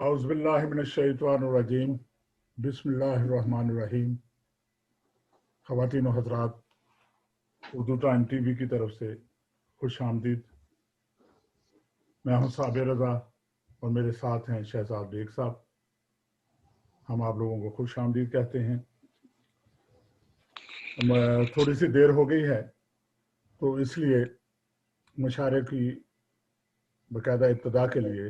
اعوذ باللہ من الشیطان الرجیم بسم اللہ الرحمن الرحیم. خواتین و حضرات، اردو ٹائم ٹی وی کی طرف سے خوش آمدید. میں ہوں صابر رضا اور میرے ساتھ ہیں شہزاد بیگ صاحب. ہم آپ لوگوں کو خوش آمدید کہتے ہیں. تھوڑی سی دیر ہو گئی ہے تو اس لیے مشاعرے کی باقاعدہ ابتدا کے لیے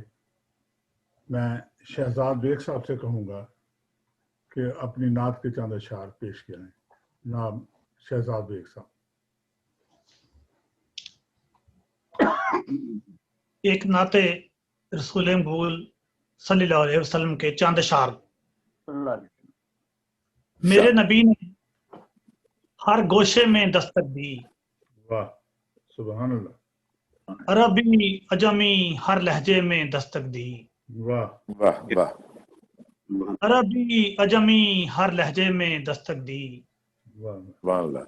میں شہزاد بیگ صاحب سے کہوں گا کہ اپنی نعت کے چند اشعار پیش کریں. جناب شہزاد بیگ صاحب. ایک نعت رسول مقبول صلی اللہ علیہ وسلم کے چند اشعار. میرے نبی نے ہر گوشے میں دستک دی، واہ سبحان اللہ. عربی عجمی ہر لہجے میں دستک دی، واہ واہ واہ عربی عجمی ہر لہجے میں دستک دی. واہ واہ اللہ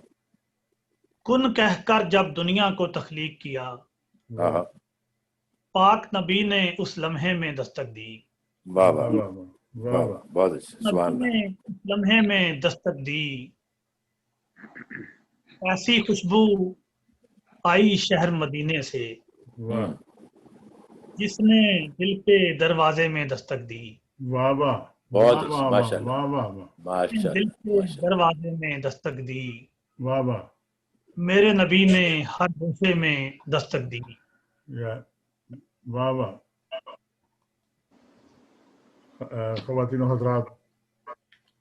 کن کہہ کر جب دنیا کو تخلیق کیا، واہ پاک نبی نے اس لمحے میں دستک دی. واہ واہ واہ واہ واہ واہ. بہت اچھا سبحان نبی اللہ. نے اس لمحے میں دستک دی، ایسی خوشبو آئی شہر مدینے سے واہ جس نے دل کے دروازے میں دستک دی. واہ واہ بہت واہ اچھا واہ ماشاء اللہ واہ واہ واہ ماشاء دل اللہ کے ماشاء اللہ. دروازے میں دستک دی. واہ واہ. میرے نبی نے ہر گوشے میں دستک دی. یا واہ واہ. خواتین و حضرات،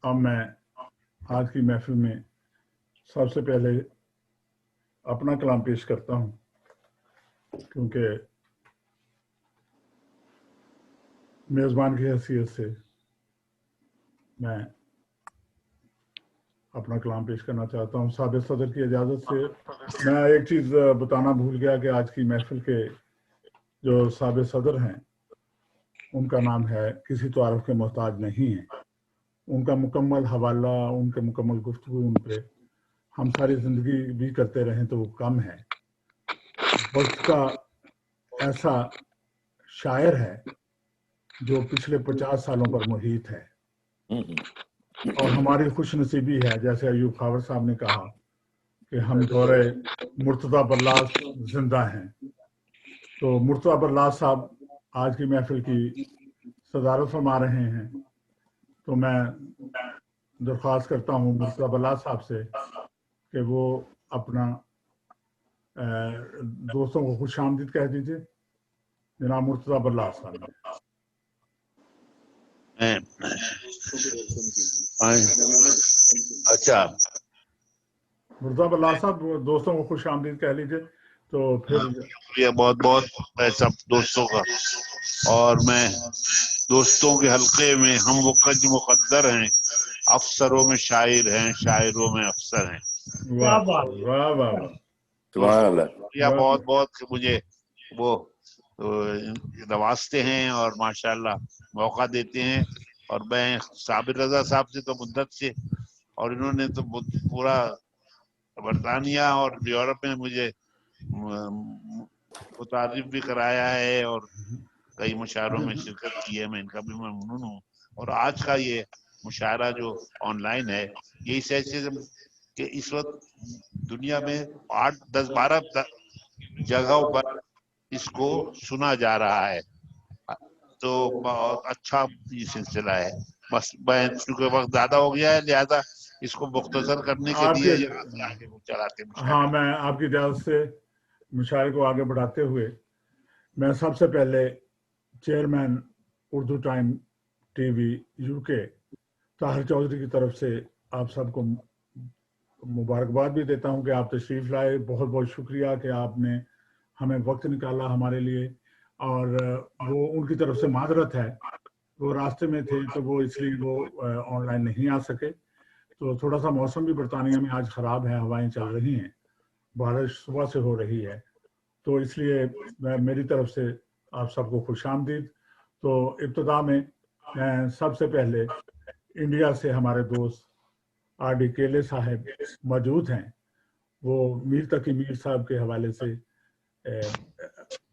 اب میں آج کی محفل میں سب سے پہلے اپنا کلام پیش کرتا ہوں، کیونکہ میزبان کی حیثیت سے میں اپنا کلام پیش کرنا چاہتا ہوں. سابق صدر کی اجازت سے میں ایک چیز بتانا بھول گیا کہ آج کی محفل کے جو سابق صدر ہیں ان کا نام ہے کسی تعارف کے محتاج نہیں ہیں. ان کا مکمل حوالہ، ان کے مکمل گفتگو ان پہ ہم ساری زندگی بھی کرتے رہیں تو وہ کم ہے. وقت کا ایسا شاعر ہے جو پچھلے 50 سالوں پر محیط ہے، اور ہماری خوش نصیبی ہے جیسے ایوب خاور صاحب نے کہا کہ ہم دورے مرتضیٰ برلاس زندہ ہیں. تو مرتضیٰ برلاس صاحب آج کی محفل کی صدارت فرما رہے ہیں، تو میں درخواست کرتا ہوں مرتضیٰ برلاس صاحب سے کہ وہ اپنا دوستوں کو خوش آمدید کہہ دیجیے. جناب مرتضیٰ برلاس صاحب. اچھا مرتضیٰ برلاس صاحب دوستوں کو خوش آمدید کہہ لیجیے. تو پھر شکریہ بہت بہت میں سب دوستوں کا، اور میں دوستوں کے حلقے میں ہم وہ کج مقدر ہیں، افسروں میں شاعر ہیں، شاعروں میں افسر ہیں. واہ واہ واہ واہ. سبحان اللہ. شکریہ بہت بہت کہ مجھے وہ نوازتے ہیں اور ماشاءاللہ موقع دیتے ہیں. اور میں صابر رضا صاحب سے تو مدت سے، اور انہوں نے تو پورا برطانیہ اور یورپ میں مجھے متعارف بھی کرایا ہے اور کئی مشاعروں میں شرکت کی ہے. میں ان کا بھی ممنون ہوں. اور آج کا یہ مشاعرہ جو آن لائن ہے، یہ اس ایسے کہ اس وقت دنیا میں 8 10 12 جگہوں پر اس کو سنا جا رہا ہے. تو بہت اچھا یہ سلسلہ ہے. بس میں چونکہ وقت زیادہ ہو گیا ہے لہذا اس کو مختصر کرنے کے لیے آگے چلاتے ہیں. ہاں، میں آپ کی اجازت سے مشاعرے کو آگے بڑھاتے ہوئے میں سب سے پہلے chairman Urdu time T V you کے طاہر چودھری کی طرف سے آپ سب کو مبارکباد بھی دیتا ہوں کہ آپ تشریف لائے. بہت بہت شکریہ کہ آپ نے ہمیں وقت نکالا ہمارے لیے. اور وہ ان کی طرف سے معذرت ہے، وہ راستے میں تھے تو وہ اس لیے وہ آن لائن نہیں آ سکے. تو تھوڑا سا موسم بھی برطانیہ میں آج خراب ہے، ہوائیں چل رہی ہیں، بارش صبح سے ہو رہی ہے، تو اس لیے میری طرف سے آپ سب کو خوش آمدید. تو ابتدا میں سب سے پہلے انڈیا سے ہمارے دوست آر ڈی کیلے صاحب موجود ہیں. وہ میر تقی میر صاحب کے حوالے سے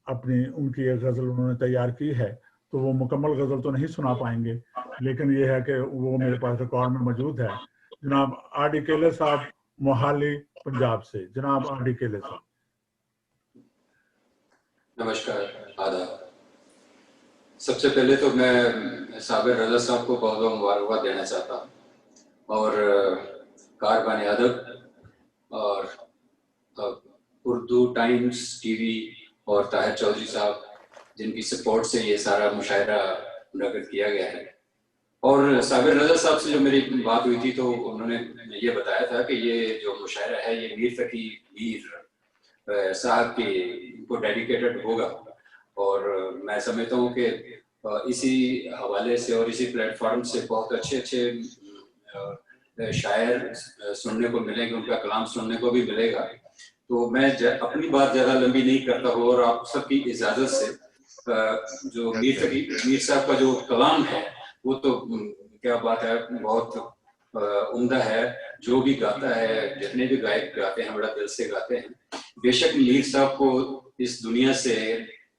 ان کی ایک غزل انہوں نے تیار کی ہے، तो वो मुकम्मल गज़ल तो नहीं सुना पाएंगे, लेकिन ये है कि वो मेरे पास रिकॉर्ड में मौजूद है। जनाब आर.डी. केले साहब, मोहाली पंजाब से। जनाब आर.डी. केले साहब। नमस्कार, आदाब। सबसे पहले तो मैं साबिर रज़ा साहब को बहुत बहुत मुबारकबाद देना चाहता हूँ, और कारबान अदब और उर्दू टाइम्स टीवी और ताहिर चौधरी साहब, जिनकी सपोर्ट से ये सारा मुशायरा मुनक़िद किया गया है। और साबिर रज़ा साहब से जो मेरी बात हुई थी, तो उन्होंने ये बताया था कि ये जो मुशायरा है ये मीर तकी मीर साहब को डेडिकेटेड होगा, और मैं समझता हूँ कि इसी हवाले से और इसी प्लेटफॉर्म से बहुत अच्छे अच्छे शायर सुनने को मिलेंगे, उनका कलाम सुनने को भी मिलेगा। तो मैं अपनी बात ज़्यादा लंबी नहीं करता हूँ, और आप सबकी इजाज़त से जो मीर साहब का जो कलाम है वो तो क्या बात है, बहुत उम्दा है। जो भी गाता है, जितने भी गायक गाते हैं, बड़ा दिल से गाते हैं। बेशक मीर साहब को इस दुनिया से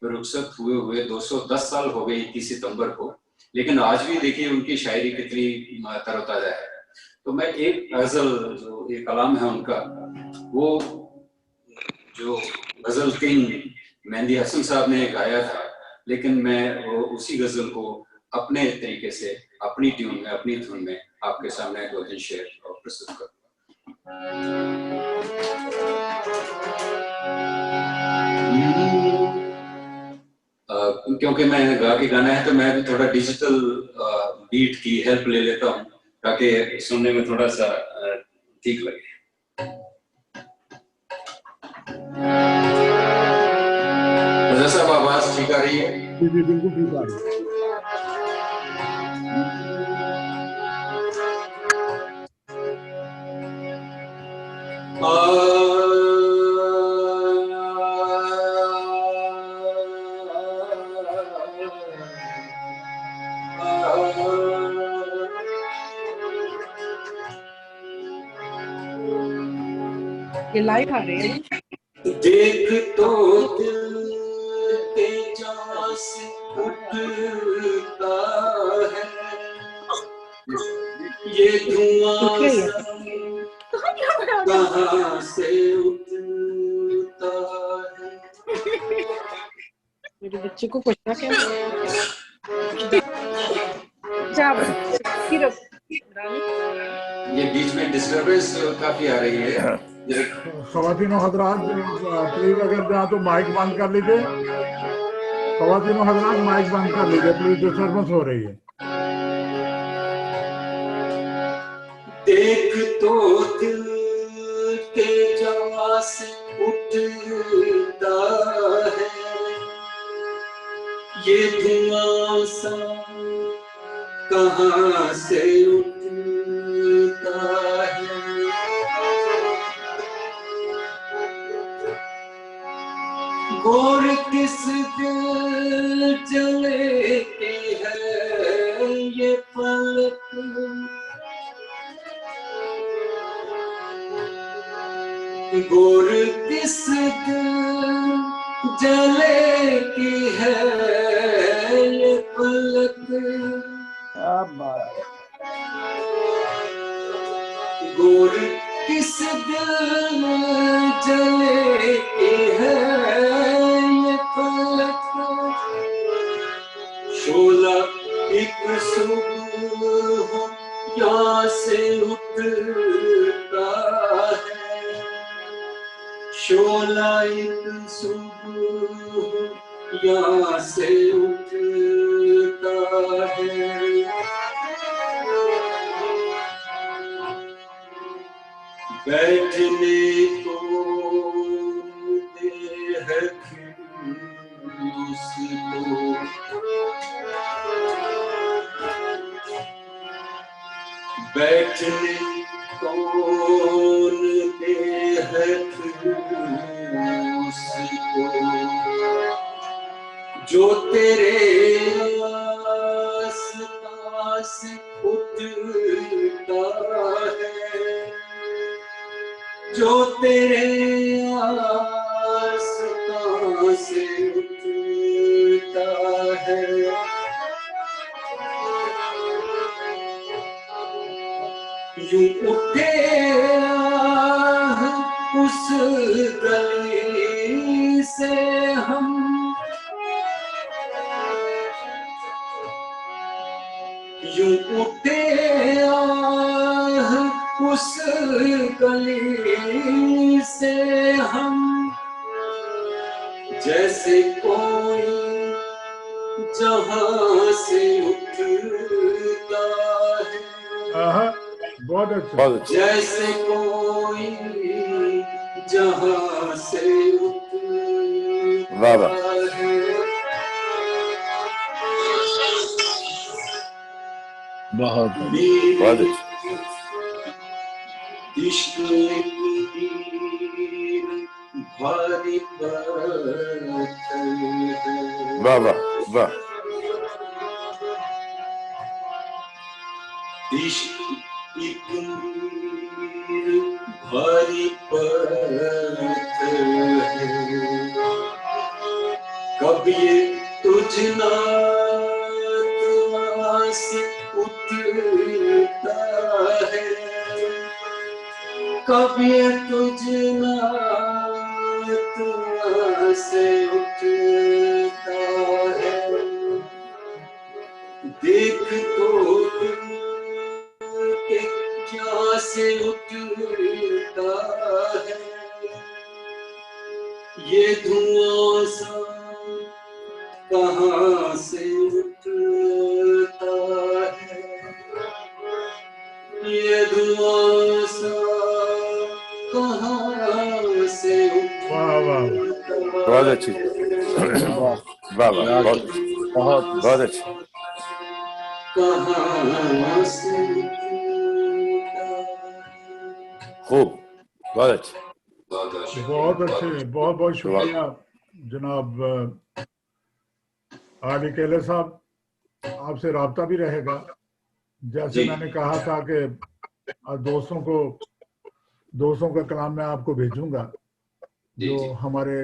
रुखसत हुए 210 साल हो गए 21 सितंबर को, लेकिन आज भी देखिए उनकी शायरी कितनी तरोताज़ा है। तो मैं एक गज़ल, जो एक कलाम है उनका, वो जो गज़ल किंग मेहंदी हसन साहब ने गाया था, लेकिन मैं वो उसी गज़ल को अपने तरीके से, अपनी ट्यून में, अपनी धुन में आपके सामने 2-3 शेर और प्रस्तुत करूँगा। क्योंकि मैं गा के गाना है, तो मैं भी थोड़ा डिजिटल बीट की हेल्प ले लेता हूँ, ताकि सुनने में थोड़ा सा ठीक लगे। रज़ा साहब, आवाज ठीक आ रही है? जी जी, बिल्कुल ठीक आ रही है। ये लाइव आ रही है। देख तो दिल तेजा से उठता है, ये धुआं कहाँ से उठता है। मेरे बच्चे को पूछना क्या ये बीच में डिस्टर्बेंस काफी आ रही है। ख़वातीनो हज़रात, प्लीज अगर जहाँ तो माइक बंद कर लीजिए। ख़वातीनो हज़रात, माइक बंद कर लीजिए प्लीज, डिस्टर्बेंस हो रही है। देख तो दिल तेजा से उठता है, ये धुआं सा कहाँ से उठता है। गोर किस दिल जले के है ये पलक, गोर किस दिल जले की है ये पलक। गोर किस दिल जले की है ये पलक। शोला एक सुबह यहाँ से उठता है, शोला एक सुबह यहाँ से उठता है। बैठने को दे है उसको, बैठने कौन दे है उसको, जो तेरे आस-पास उठता है, जो तेरे आस-पास उठता है। यूं उठे आह उस गली से हम, यूं उठे आह उस गली से हम, जैसे कोई जहां से उठता है, बहुत अच्छे। बहुत अच्छे। जैसे कोई जहां से वाह उठता वाह। है, बहुत मेरी बहुत अच्छे। इश्क तीर भारी पत्थर है, वाह वाह वाह। इश्क एक तीर भारी पत्थर है, कब ये तुझ नातवा से उठता है, कब ये तुझ नातवा से उठता है, देख तो के क्या से उठता है, ये धुआं सा कहाँ से उठता है, ये धुआं सा कहाँ से वाह वाह उठता बहुत अच्छी। है, वाह वाह बहुत अच्छी। बहुत बहुत अच्छी। कहाँ से उठता है। खूब। बहुत अच्छी। बहुत शुक्रिया। बहुत अच्छे, बहुत बहुत शुक्रिया जनाब आली केले साहब। आपसे राब्ता भी रहेगा, जैसे जी। मैंने कहा था कि दोस्तों का कलाम मैं आपको भेजूंगा जी, जो जी। हमारे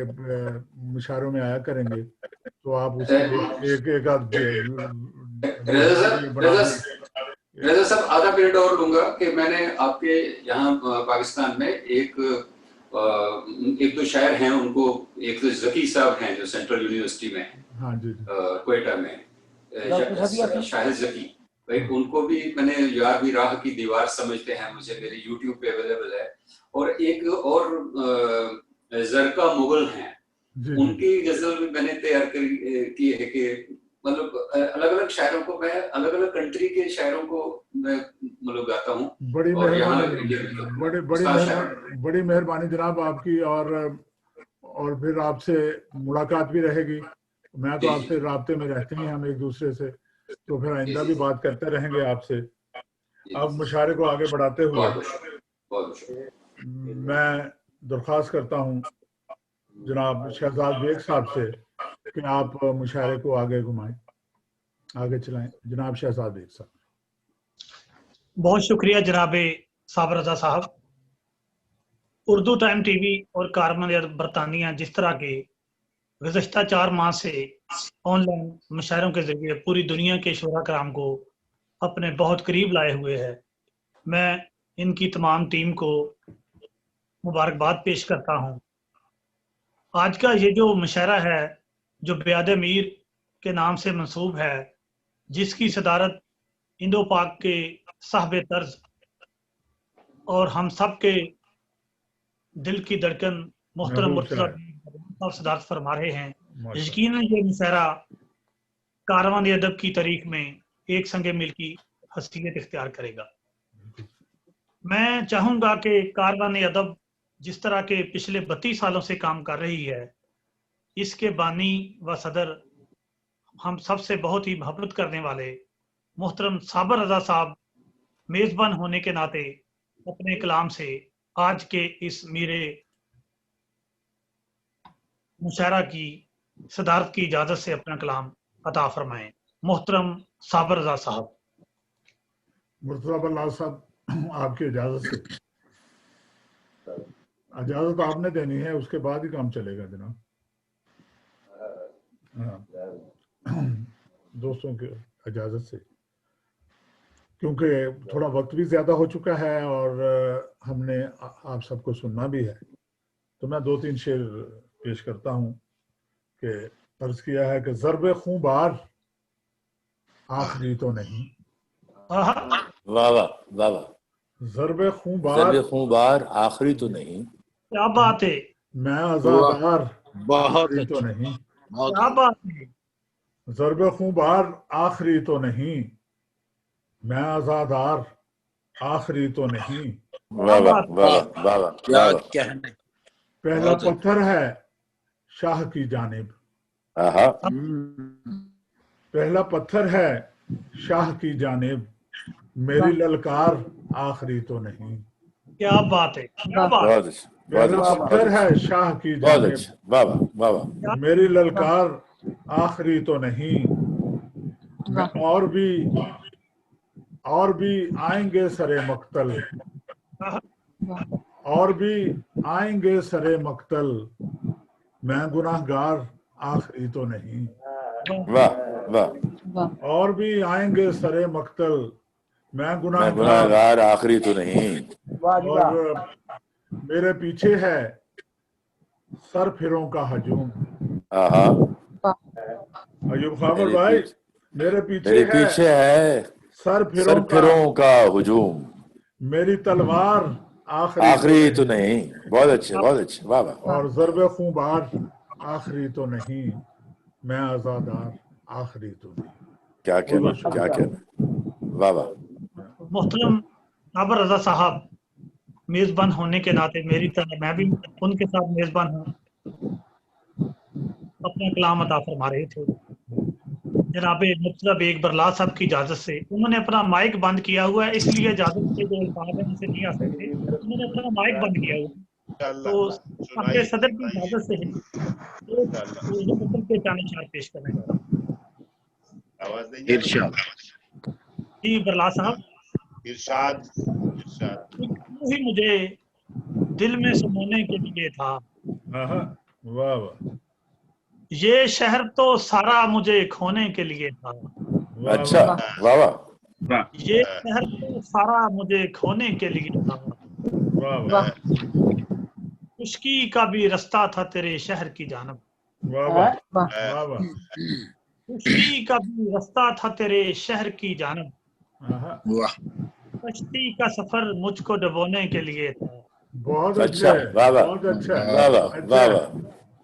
मुशायरों में आया करेंगे, तो आप उसकी एक आध रजा साहब आधा मिनट और लूंगा कि मैंने आपके यहाँ पाकिस्तान में एक दो शायर हैं, उनको एक तो जकी साहब हैं जो सेंट्रल यूनिवर्सिटी में हाँ जी क्वेटा में, शाहिद जकी भाई, उनको भी मैंने यार भी राह की दीवार समझते हैं मुझे मेरे YouTube पे अवेलेबल है, और एक और जरका मुगल हैं, उनकी गजल भी मैंने तैयार की है कि मतलब अलग अलग शायरों को मैं अलग अलग कंट्री के शायरों को मैं मतलब गाता हूँ। बड़ी मेहरबानी जनाब आपकी, और फिर आपसे मुलाकात भी रहेगी। मैं तो आपसे राब्ते में रहते हैं हम एक दूसरे से, तो फिर आइंदा भी बात करते रहेंगे आपसे। अब मुशायरे को आगे बढ़ाते हुए मैं दरख्वास्त करता हूँ जनाब शहजाद बेग साहब से कि आप मुशायरे को आगे घुमाएं, आगे चलाएं। जनाब शहजाद बेग साहब। बहुत शुक्रिया जनाब साबर रजा साहब। उर्दू टाइम टीवी और कारमन बरतानिया जिस तरह के गुज़श्ता 4 माह से ऑनलाइन मुशायरों के जरिए पूरी दुनिया के शुरा कराम को अपने बहुत करीब लाए हुए है, मैं इनकी तमाम टीम को मुबारकबाद पेश करता हूँ। आज का ये जो मुशायरा है जो बियाद मीर के नाम से मंसूब है, जिसकी सदारत इंडो पाक के साहब तर्ज और हम सब के दिल की धड़कन मोहतरम मुर्तज़ा साहब सदारत फरमा रहे हैं। यकीनन ये मुशायरा कारवान अदब की तारीख में एक संगे मिल की हसीयत इख्तियार करेगा। मैं चाहूंगा कि कारवान अदब जिस तरह के पिछले 32 सालों से काम कर रही है, इसके बानी व सदर हम सबसे बहुत ही मोहब्बत करने वाले मोहतरम साबर रजा साहब मेजबान होने के नाते अपने कलाम से आज के इस मेरे मुशायरा की सदारत की इजाजत से अपना कलाम अता फरमाएं। मोहतरम साबर रजा साहब। मुर्तज़ा बल्लाह साहब, आपकी इजाजत से, इजाजत आपने देनी है, उसके बाद ही काम चलेगा जनाब। दोस्तों की इजाजत से کیونکہ تھوڑا وقت بھی زیادہ ہو چکا ہے اور ہم نے آپ سب کو سننا بھی ہے، تو میں 2-3 شعر پیش کرتا ہوں کہ عرض کیا ہے کہ ضرب خوں بار آخری تو نہیں، آہا، واہ واہ واہ واہ، ضرب خوں بار ضرب خوں بار آخری تو نہیں، کیا بات ہے، میں آزادار بہت آخری تو اچھا، نہیں، بہت کیا بات ہے، ضرب خوں بار آخری تو نہیں، میں آزادار آخری تو نہیں، واہ واہ واہ واہ واہ کیا واہ واہ، کہنے. پہلا بہت اچھا. پتھر ہے شاہ کی جانب، آہا، پہلا پتھر ہے شاہ کی جانب، میری للکار آخری تو نہیں، کیا بات ہے، کیا بات ہے، بہت اچھا بہت پہلا اچھا پتھر بہت ہے اچھا شاہ کی بہت جانب، اچھا، واہ واہ واہ واہ، میری للکار آخری تو نہیں، میں اور بھی آئیں گے سرے مقتل، آہا، اور بھی آئیں گے سرے مقتل، میں گناہ گار آخری تو نہیں، واہ واہ، اور بھی آئیں گے سرے مقتل، میں میں گناہ گناہ گار، گار آخری تو نہیں، اور میرے پیچھے ہے سر پھروں کا ہجوم، آہا، ایوب خابر میرے بھائی پیچھے میرے پیچھے میرے ہے پیچھے ہے سر سر پھروں کا، پھروں کا ہجوم، میری تلوار آخری آخری تو تو نہیں، نہیں، بہت اچھے بہت اچھے، واہ واہ، اور ضرب خوں بار آخری تو نہیں، میں آزادار آخری تو نہیں. کیا بہت کہنا بہت شکریہ. کیا کہنا، واہ واہ، محترم صابر رضا صاحب میزبان ہونے کے ناطے میری طرح میں بھی ان کے ساتھ میزبان ہوں، اپنا کلام عطا فرما رہے تھے. جناب مطلب ایک برلا صاحب کی اجازت سے انہوں نے اپنا مائک بند کیا ہوا ہے، اس لیے اجازت سے جو الفاظ ہیں اسے نہیں آ سکتے، انہوں نے اپنا مائک بند کیا ہوا ہے. تو صاحب صدر کی اجازت سے ایک اردو مصر کے چاند اشار پیش کرنا چاہتا ہوں. آواز نہیں جا رہی؟ ارشاد. جی برلا صاحب، ارشاد ارشاد. ایک ہی مجھے دل میں سمونے کے لیے تھا، آہا، واہ واہ یہ شہر تو سارا مجھے کھونے کے لیے تھا، واہ اچھا واہ واہ واہ، یہ شہر تو سارا مجھے کھونے کے لیے تھا، واہ واہ خشکی کا بھی رستہ تھا تیرے شہر کی جانب، واہ واہ واہ واہ خشکی کا بھی رستہ تھا تیرے شہر کی جانب، آہا، واہ. کشتی کا سفر مجھ کو ڈبونے کے لیے تھا، بہت اچھا اچھے واہ واہ بہت اچھا واہ واہ اچھا واہ واہ،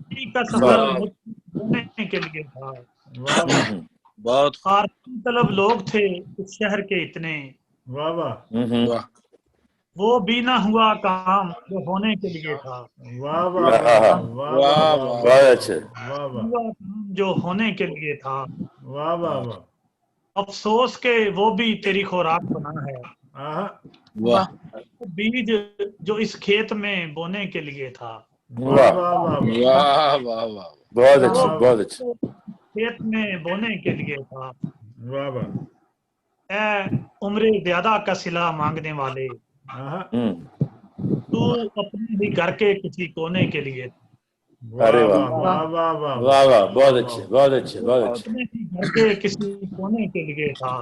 کشتی کا سفر مجھ کو ڈبونے کے لیے تھا، واہ واہ بہت خارقین طلب لوگ تھے اس شہر کے اتنے، واہ واہ واہ. وہ بھی نہ ہوا کام جو ہونے کے لیے تھا، واہ واہ واہ واہ واہ واہ بہت اچھے، واہ واہ ہوا کام جو ہونے کے لیے تھا، واہ واہ واہ افسوس کہ وہ بھی تیری خوراک بنا ہے، آہا، واہ. بیج جو اس کھیت میں بونے کے لیے تھا، واہ واہ واہ واہ واہ واہ. بہت اچھے وہ بہت اچھے، کھیت میں بونے کے لیے تھا، واہ واہ اے عمر زیادہ کا صلہ مانگنے والے، آہا، تو اپنے ہی گھر کے کسی کونے کے لیے تھا، ارے واہ واہ واہ واہ واہ واہ واہ، بہت اچھے بہت اچھے تو بہت اچھے، اپنے ہی گھر کے کسی کونے کے لیے تھا،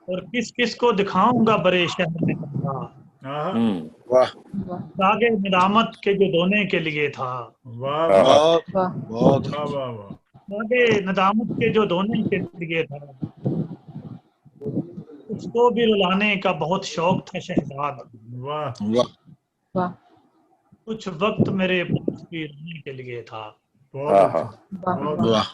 اور کس کس کو دکھاؤں گا برے شہر میں تمہارا، آہا، واہ. داغے ندامت کے جو دھونے کے لیے تھا، واہ واہ بہت بہت. واہ واہ واہ داغے ندامت کے جو دھونے کے لیے تھا، اس کو بھی رلانے کا بہت شوق تھا شہزاد، واہ واہ. کچھ وقت میرے پاس بھی رونے کے لیے تھا، بہت اچھا بہت اچھا واہ.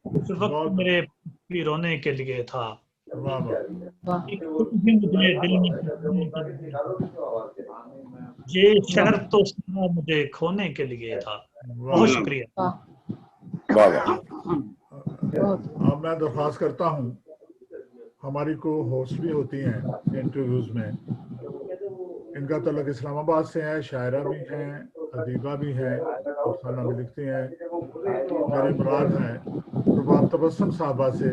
کچھ وقت بہت میرے پاس بھی رونے کے لیے تھا، واہ واہ ایک خود بھی مجھے دل میں سمجھنے کے لیے تھا، یہ شہر تو سارا مجھے کھونے کے لیے تھا. بہت شکریہ. واہ واہ، اب میں درخواست کرتا ہوں، ہماری کو ہوسٹ بھی ہوتی ہیں انٹرویوز میں، ان کا تعلق اسلام آباد سے ہے، شاعرہ بھی ہیں، ادیبہ بھی ہیں، افسانہ بھی لکھتی ہیں. میری مراد ہے رباب تبسم صاحبہ سے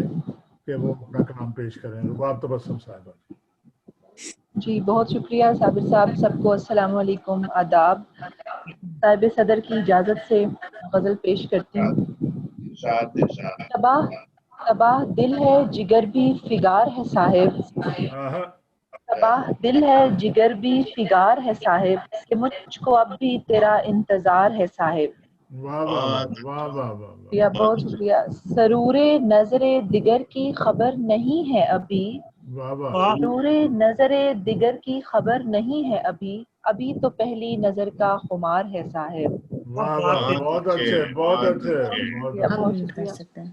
کہ وہ اپنا کلام پیش کریں. رباب تبسم صاحبہ. جی بہت شکریہ صابر صاحب. سب کو السلام علیکم، آداب. صاحب صدر کی اجازت سے غزل پیش کرتی ہوں. ارشاد ارشاد. صباح तबाह दिल है जिगर भी फिगार है साहिब, आहा, तबाह दिल है जिगर भी फिगार है साहिब, कि मुझको अब भी तेरा इंतजार है साहिब। वाह वाह वाह वाह वाह वाह शुक्रिया, बहुत शुक्रिया। सरूरे नजरे दिगर की खबर नहीं है अभी, वाह वाह वाह सरूरे नजरे दिगर की खबर नहीं है अभी, अभी तो पहली नजर का खुमार है साहिब। वाह वाह, बहुत अच्छे बहुत अच्छे बहुत शुक्रिया, अच्छे। बहुत शुक्रिया।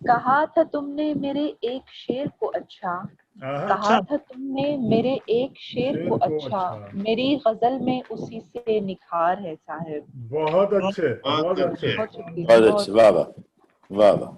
कहा था तुमने मेरे एक शेर को अच्छा, आहा, कहा था तुमने मेरे एक शेर शेर को को अच्छा, अच्छा। मेरी गजल में उसी से निखार है साहिब। बहुत अच्छे बहुत अच्छे। बहुत शुक्रिया, बहुत बहुत अच्छे, वाह वाह वाह वाह।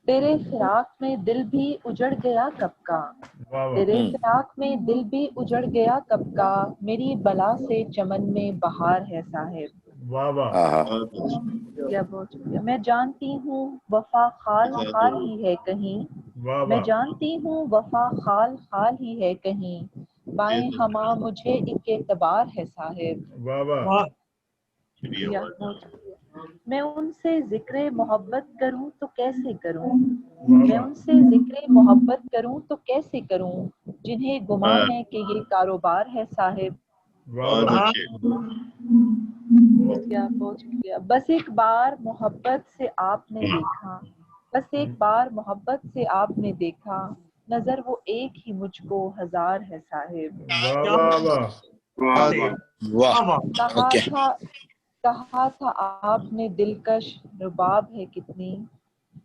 तेरे फिराक में दिल भी उजड़ गया कब का, वाह वाह तेरे फिराक में दिल भी उजड़ गया कब का, मेरी बला से चमन में बहार है साहिब। वाह वाह आहा, शुक्रिया, बहुत शुक्रिया। मैं जानती हूँ वफा खाल खाल ही है कहीं, वाह मैं वाह जानती हूँ वफा खाल खाल ही है कहीं, बाएं हमा मुझे एक एतबार है साहिब। वाह वाह वाह शुक्रिया, बहुत शुक्रिया। मैं उनसे जिक्र मोहब्बत करूं तो कैसे करूं, मैं उनसे जिक्र मोहब्बत करूं तो कैसे करूं, जिन्हें गुमा है कि ये कारोबार है साहिब। वाह वाह हाँ शुक्रिया, बहुत शुक्रिया। बस एक बार मोहब्बत से आपने देखा, बस एक बार मोहब्बत से आपने देखा, नजर वो एक ही मुझको हजार है साहिब। वाह क्या वाह वाह बात है, वाह, वाह वाह कहा ओके, था कहा था आपने दिलकश रुबाब है कितनी,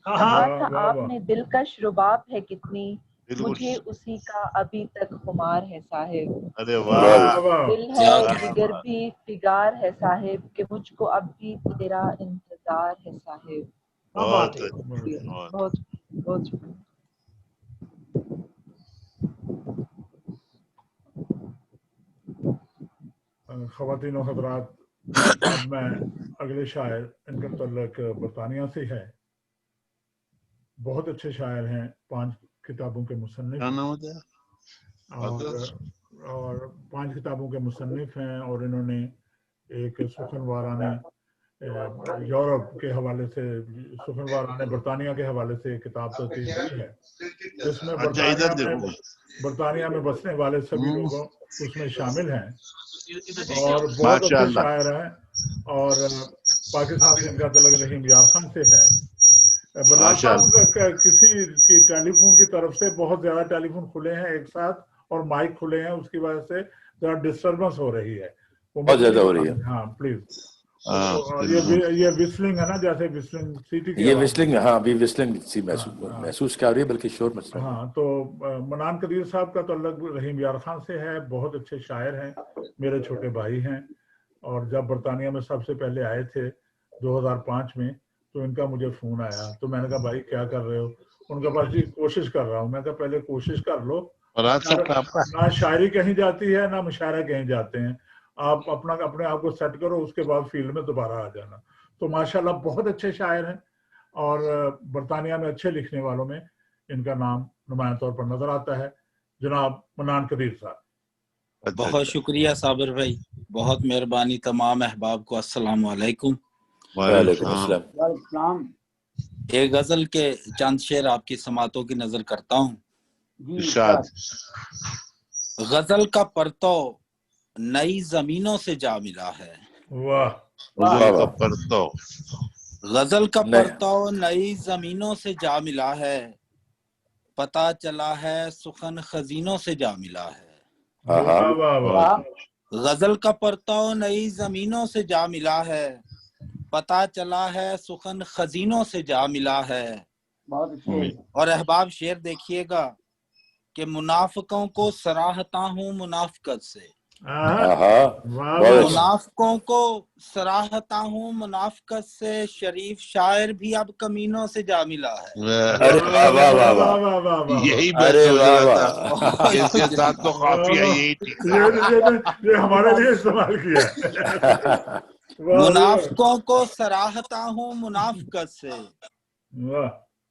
हाँ कहा वाह था वाह वाह आपने दिलकश रुबाब है कितनी, बिल्कुल। मुझे उसी का अभी तक खुमार है साहिब। अरे वाह वाह वाह, वाह दिल क्या है क्या जिगर भी फिगार है साहिब, कि मुझको अब भी तेरा इंतजार है साहिब। क्या बात बहुत है। शुक्रिया, बहुत बहुत बहुत शुक्रिया। ख़वातीन और हज़रात, अब मैं अगले शायर, इनका तल्लुक बरतानिया से है। बहुत अच्छे शायर हैं, 5 किताबों के मुसन्निफ क्या हैं नाम होता है? और 5 किताबों के मुसन्निफ हैं, और इन्होंने एक सुखनवाराने यूरोप के हवाले से, सुखनवाराने बरतानिया के हवाले से एक किताब तरतीब की है, जिसमें अच्छा, इधर देखो। बरतानिया में बसने वाले सभी लोगों उसमें शामिल हैं, और बहुत अच्छे माशाअल्लाह। शायर हैं। और पाकिस्तान से इनका तल्लुक रहीम यार खान से है। बल्ला साहब किसी की टेलीफोन की तरफ से बहुत ज्यादा टेलीफोन खुले हैं एक साथ, और माइक खुले हैं, उसकी वजह से जरा डिस्टर्बेंस हो रही है। वो बहुत ज्यादा हो रही है। हाँ प्लीज। ये विस्लिंग है ना, जैसे विस्लिंग सीटी की ये आवाज। विस्लिंग, हाँ अभी विस्लिंग सी हाँ। महसूस क्या हो रही है, बल्कि शोर मच रहा है। हाँ, तो मनान कदीर साहब का तल्लुक रहीम यार खान से है। बहुत अच्छे शायर हैं, मेरे छोटे भाई हैं, और जब बरतानिया में सबसे पहले आए थे 2005 में, तो इनका मुझे फोन आया, तो मैंने कहा भाई क्या कर रहे हो? उनका पास जी कोशिश कर रहा हूँ। मैं कहा पहले कोशिश कर लो, और आज सबका आपका ना शायरी कहीं जाती है ना मुशायरा कहीं जाते हैं, आप अपने आप को सेट करो, उसके बाद फील्ड में दोबारा आ जाना। तो माशाल्लाह बहुत अच्छे शायर हैं, और बरतानिया में अच्छे लिखने वालों में इनका नाम नुमाया तौर पर नजर आता है, जनाब मनान कदीर साहब। बहुत शुक्रिया साबिर भाई, बहुत मेहरबानी। तमाम अहबाब को अस्सलाम वालेकुम। वालेकुम अस्सलाम। एक गजल के चंद शेर आपकी समातों की नजर करता हूँ। इरशाद। गजल का परतव नई जमीनों से जा मिला है, वाह गजल का परतव, गजल का नहीं। परतव नई जमीनों से जा मिला है, पता चला है सुखन खजीनों से जा मिला है। वाह वाह वाह। गजल का परतव नई जमीनों से जा मिला है, पता चला है सुखन खजीनों से जा मिला है। और अहबाब शेर देखिएगा कि मुनाफिकों को सराहता हूँ मुनाफिकत से, मुनाफिकों को सराहता हूँ मुनाफिकत से, शरीफ शायर भी अब कमीनों से जा मिला है। अरे वाह वाह वाह वाह। यही मैं अरे सोच वाह रहा था वाह। कि इसके साथ तो काफी है, यही ठीक है। ये हमारे लिए इस्तेमाल किया है। मुनाफिकों को सराहता हूँ मुनाफिकत से,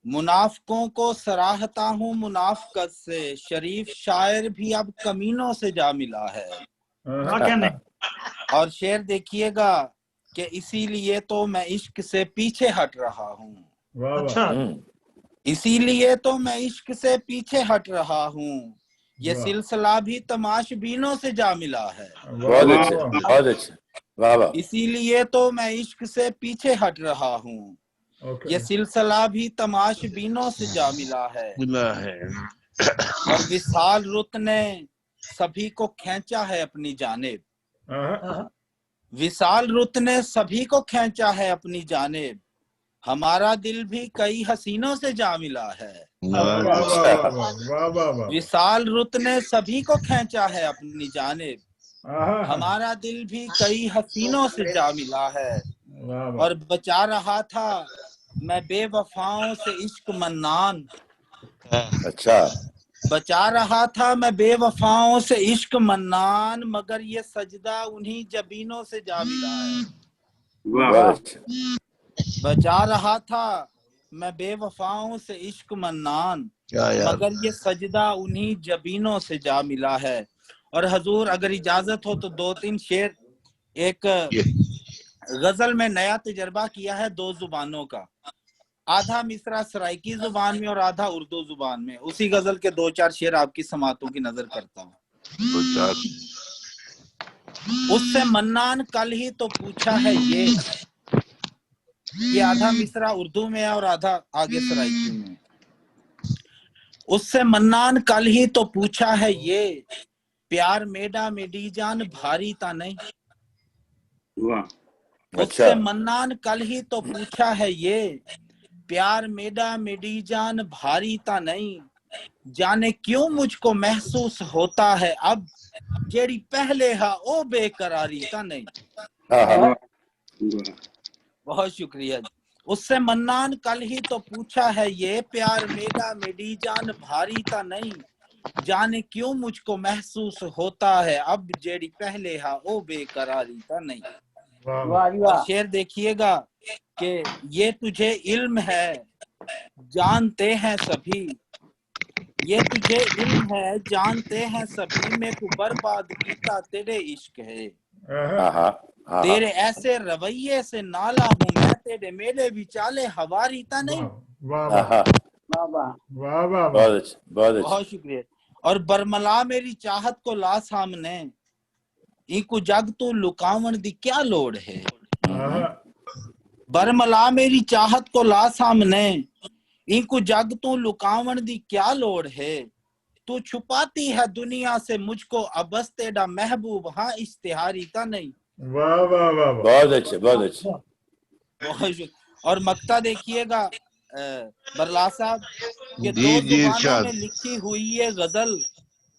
मुनाफिकों को सराहता हूँ मुनाफिकत से, शरीफ शायर भी अब कमीनों से जा मिला है। और शेर देखिएगा कि इसीलिए तो मैं इश्क से पीछे हट रहा हूँ, अच्छा इसीलिए तो मैं इश्क से पीछे हट रहा हूँ, ये वाह। सिलसिला भी तमाशबीनों से जा मिला है। बहुत अच्छे, बहुत अच्छे, वाह वाह। इसीलिए तो मैं इश्क से पीछे हट रहा हूँ, ओके। ये सिलसिला भी तमाशबीनों से जा मिला है। मिला है। और विशाल रुत ने सभी को खींचा है अपनी जानिब, हाँ, विशाल रुत ने सभी को खींचा है अपनी जानिब, हमारा दिल भी कई हसीनों से जा मिला है। वाह वाह वाह वाह वाह वाह। विशाल रुत ने सभी को खींचा है अपनी जानिब, हाँ, हमारा दिल भी कई हसीनों से जा मिला है। वाह वाह। और बचा रहा था मैं बेवफाओं से इश्क मन्नान, अच्छा, बचा रहा था मैं बेवफाओं से इश्क मन्नान, मगर ये सजदा उन्हीं जबीनों से जा मिला है। बहुत अच्छे। बचा रहा था मैं बेवफाओं से इश्क मन्नान, क्या यार, मगर ये सजदा उन्हीं जबीनों से जा मिला है। और हजूर अगर इजाजत हो तो 2-3 शेर, एक गजल में नया तजर्बा किया है 2 जुबानों का, आधा मिसरा सराइकी जुबान में और आधा उर्दू जुबान में। उसी गजल के 2-4 शेर आपकी समातों की नजर करता हूँ। उससे मन्नान कल ही तो पूछा है ये आधा मिसरा उर्दू में है और आधा आगे सराइकी में। उससे मन्नान कल ही तो पूछा है ये, प्यार मेडा मेडी जान भारी ता नहीं। उससे मन्नान कल ही तो पूछा है ये, प्यार मेडा मेडी जान भारी ता नहीं, जाने क्यों मुझको महसूस होता है अब, जेड़ी पहले हा ओ बेकरारी ता नहीं। बहुत शुक्रिया। उससे मन्नान कल ही तो पूछा है ये, प्यार मेरा मेरी जान भारी ता नहीं, जाने क्यों मुझको महसूस होता है अब, जेड़ी पहले हा ओ बेकरारी ता नहीं। और शेर देखिएगा कि ये तुझे इल्म है जानते हैं सभी, ये तुझे इल्म है जानते हैं सभी, मैं को बर्बाद कीता तेरे इश्क है। तेरे ऐसे रवैये से नाला हूँ मैं, तेरे मेरे विचाले हवारी ता नहीं। वाह वाह वाह वाह। बहुत शुक्रिया। और बरमला मेरी चाहत को ला सामने, इनको जग तू लुकावन दी क्या लोड़ है। बरमला मेरी चाहत को ला सामने, इनको जग तू लुकावन दी क्या लोड़ है, तू छुपाती है दुनिया से मुझको अबस तेरा महबूब हाँ इश्तिहारी ता नहीं। वाह वाह वाह। बहुत अच्छे, बहुत अच्छे। और मक्ता देखिएगा बरला साहब के 2 जुबानों में लिखी हुई ये गजल,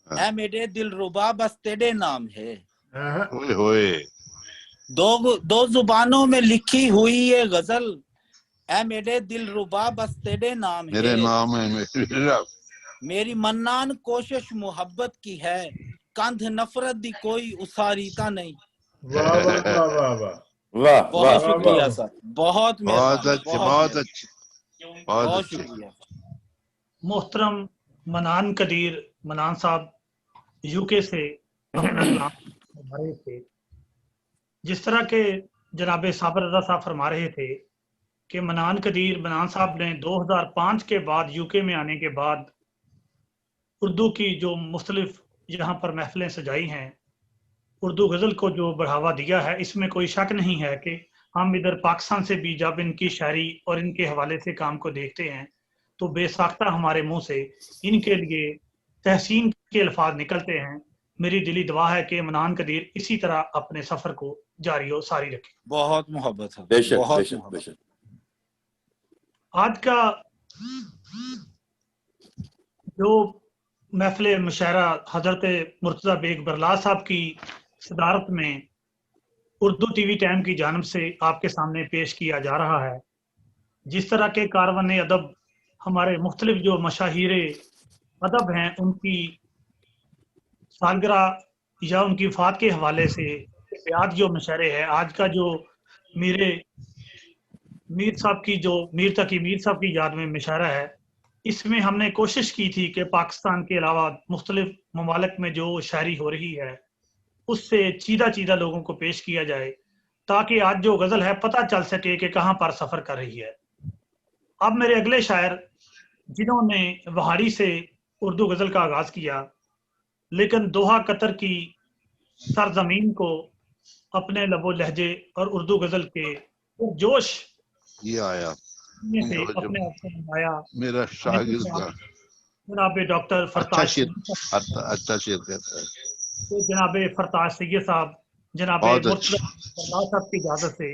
ऐ मेरे दिल रुबा बस तेरे नाम है। दो जुबानों में लिखी हुई ये गजल, ऐ मेरे दिल रुबा बस तेरे नाम मेरे है। नाम है मेरी मन्नान कोशिश मोहब्बत की है, कंध नफरत दी कोई उसारी ता नहीं। वाह वाह वाह वाह। वाह, बहुत शुक्रिया सर, बहुत अच्छे, बहुत अच्छे, बहुत शुक्रिया। मोहतरम मनान कदीर मनान साहब यूके से अपना कलाम फरमा रहे थे। जिस तरह के जनाब साबर रज़ा साहब फरमा रहे थे कि मनान कदीर मनान साहब ने 2005 के बाद यूके में आने के बाद उर्दू की जो मुख्तलिफ यहाँ पर महफिलें सजाई हैं, उर्दू गज़ल को जो बढ़ावा दिया है, इसमें कोई शक नहीं है कि हम इधर पाकिस्तान से भी जब इनकी शायरी और इनके हवाले से काम को देखते हैं तो बेसाख्ता हमारे मुंह से इनके लिए तहसीन के अल्फाज निकलते हैं। मेरी दिली दुआ है कि मनान कदीर इसी तरह अपने सफर को जारी और सारी रखे। बहुत मोहब्बत है, बेशक बहुत बेशक मोहब्बत। बेशक। आज का जो महफिल मुशायरा हजरत मुर्तज़ा बेग बरला साहब की सदारत में उर्दू टीवी टाइम की जानिब से आपके सामने पेश किया जा रहा है। जिस तरह के कारवान अदब हमारे मुख्तलिफ जो मशाहिरे अदब हैं, उनकी सालगिरह या उनकी वफात के हवाले से याद जो मुशायरे है, आज का जो मीर तकी मीर साहब की याद में मुशायरा है, इसमें हमने कोशिश की थी कि पाकिस्तान के अलावा मुख्तलिफ ममालिक में जो शायरी हो रही है उससे चीदा लोगों को पेश किया जाए, ताकि आज जो गज़ल है पता चल सके कि कहाँ पर सफ़र कर रही है। अब मेरे अगले शायर जिन्होंने वहाड़ी से उर्दू गजल का आगाज किया, लेकिन दोहा कतर की सरजमीन को अपने लबो लहजे और उर्दू गजल के जोश ये आया से अपने आप को निभाया। मेरा शागिर्द था। जनाब डॉक्टर अच्छा फरताज शेर, अच्छा शेर कहता है। तो जनाब फरताज सैयद साहब, जनाब बहुत मुर्तज़ा साहब की इजाजत से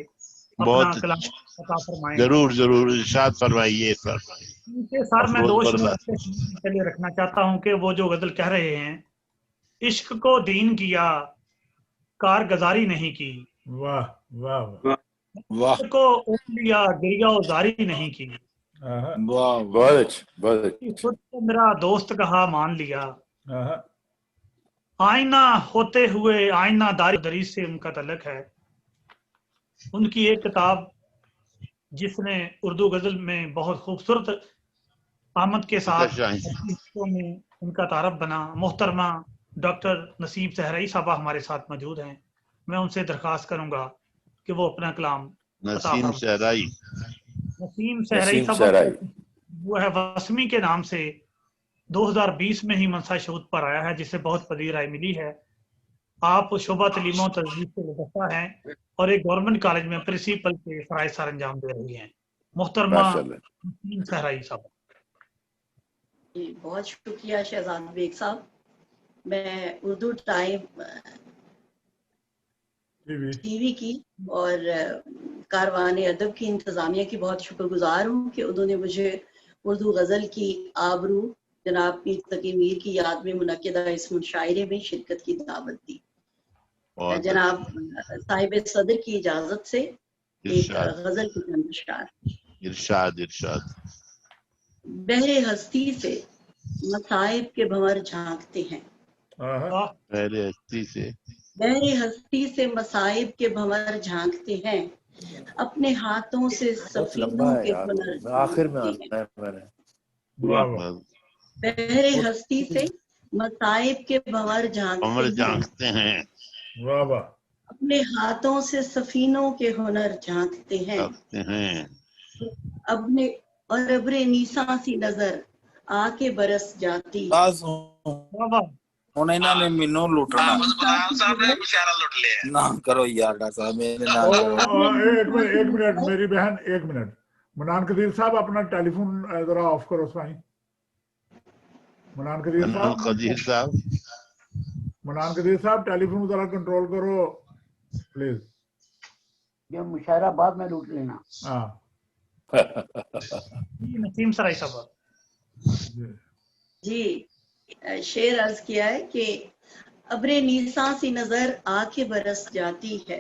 बहुत अपना कलाम अता फरमाएं। जरूर जरूर इरशाद फरमाइए सर। सर मैं दो अफरोज बरला। शेर के लिए रखना चाहता हूं कि वो जो गजल कह रहे हैं, इश्क को दीन किया कारगुजारी नहीं की, वाह वाह वाह वाह को उठ लिया गिरिया उजारी नहीं की, आहा, वाह, बहुत अच्छे, बहुत अच्छे। खुद को मेरा दोस्त कहा मान लिया, आहा, आईना होते हुए आईना दारी से उनका तल्लक है। उनकी एक किताब जिसने उर्दू गजल में बहुत खूबसूरत आमद के साथ हिस्सों में उनका तारफ बना। मोहतरमा डॉक्टर नसीम सहराई साहबा हमारे साथ मौजूद हैं, मैं उनसे दरख्वास्त करूंगा कि वो अपना कलाम नसीम सहराई। नसीम सहराई नसीम साहबा सहराई। वो है वसमी के नाम से 2020 में ही मनसा शहूद पर आया है, जिसे बहुत पदीर राय मिली है। आप शोबा तलीमो तजदीद से वफा हैं और एक गवर्नमेंट कॉलेज में प्रिंसिपल के फराइज सर अंजाम दे रही हैं। मोहतरमा माशाल्लाह। नसीम सहराई साहब। जी बहुत शुक्रिया शहजाद बेग साहब। मैं उर्दू टाइम टीवी की और कारवान अदब की इंतज़ामिया की बहुत शुक्रगुजार हूँ कि उन्होंने मुझे उर्दू गज़ल की आबरू जनाब मीर तकी मीर की याद में मुनक्किदा इस मुशायरे में शिरकत की दावत दी। जनाब साहिब सदर की इजाज़त से एक गज़ल की नमस्कार। इरशाद इरशाद। बहरे हस्ती से मसाइब के भंवर झांकते हैं, बहरे हस्ती से मसाइब के भंवर झांकते हैं, अपने हाथों से सफीनों के हुनर आखिर में आना है मैंने। बहरे हस्ती से मसाइब के भंवर झांकते हैं, वाह वाह, अपने हाथों से सफीनों के हुनर झांकते हैं, अपने और अब्रे नीसा सी नजर आके बरस जाती ਹੁਣ ਇਹਨਾਂ ਨੇ ਮੈਨੂੰ ਲੁੱਟਣਾ ना करो यार डॉक्टर साहब मेरे ना करो। एक मिनट मेरी बहन, एक मिनट। मनान कदीर साहब अपना टेलीफोन जरा ऑफ करो साईं। मनान कदीर साहब टेलीफोन जरा कंट्रोल करो प्लीज। ये मुशायरा बाद में लूट लेना। हाँ नसीम सहराई साहब जी शेर अर्ज किया है कि अब्रे नीसा सी नजर आके बरस जाती है,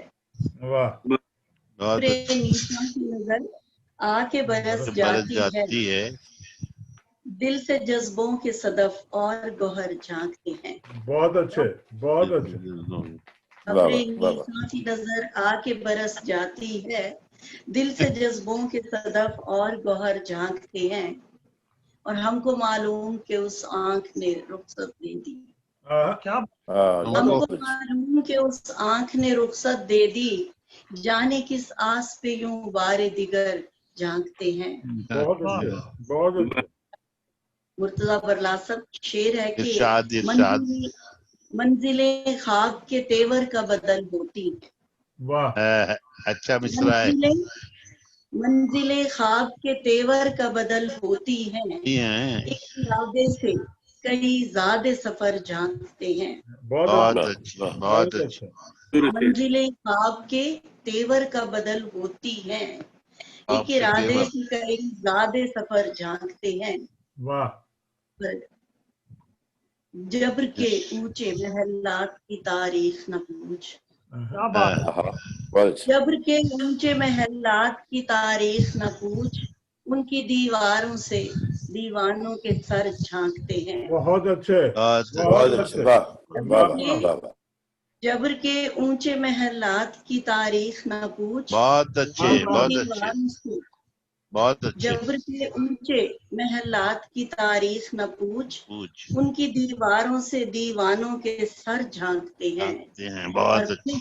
अब्रे नीसा सी नजर आके बरस जाती है, दिल से जज्बों के सदफ और गोहर झांकते हैं। बहुत अच्छे, बहुत अच्छे। अब्रे नीसा सी नजर आके बरस जाती है, दिल से जज्बों के सदफ और गोहर झांकते हैं, और हमको मालूम कि उस आंख ने रुखसत दे दी। क्या हमको मालूम कि उस आंख ने रुखसत दे दी, जाने किस आस पे यूं बारे दिगर झांकते हैं। बहुत अच्छे, बहुत अच्छे। मुर्तजा बरला सब शेर है कि मंजिलें खाब के तेवर का बदल होती है। वाह अच्छा मिसरा है। मंजिलें ख्वाब के तेवर का बदल होती हैं, एक इरादे से कई ज़्यादा सफर झांकते हैं। बहुत अच्छे, बहुत अच्छे। मंजिलें ख्वाब के तेवर का बदल होती हैं, एक इरादे से कई ज़्यादा सफर झांकते हैं। वाह। जब्र के ऊंचे महलात की तारीख न पूछ, जब्र के ऊंचे महलात की तारीख न पूछ, उनकी दीवारों से दीवानों के सर झांकते हैं। बहुत अच्छे, बहुत अच्छे। जब्र के ऊंचे महलात की तारीख न पूछ, बहुत अच्छे, बहुत अच्छे, बहुत अच्छे। जब्र के ऊंचे महलात की तारीख न पूछ, उनकी दीवारों से दीवानों के सर झांकते हैं। बहुत अच्छे।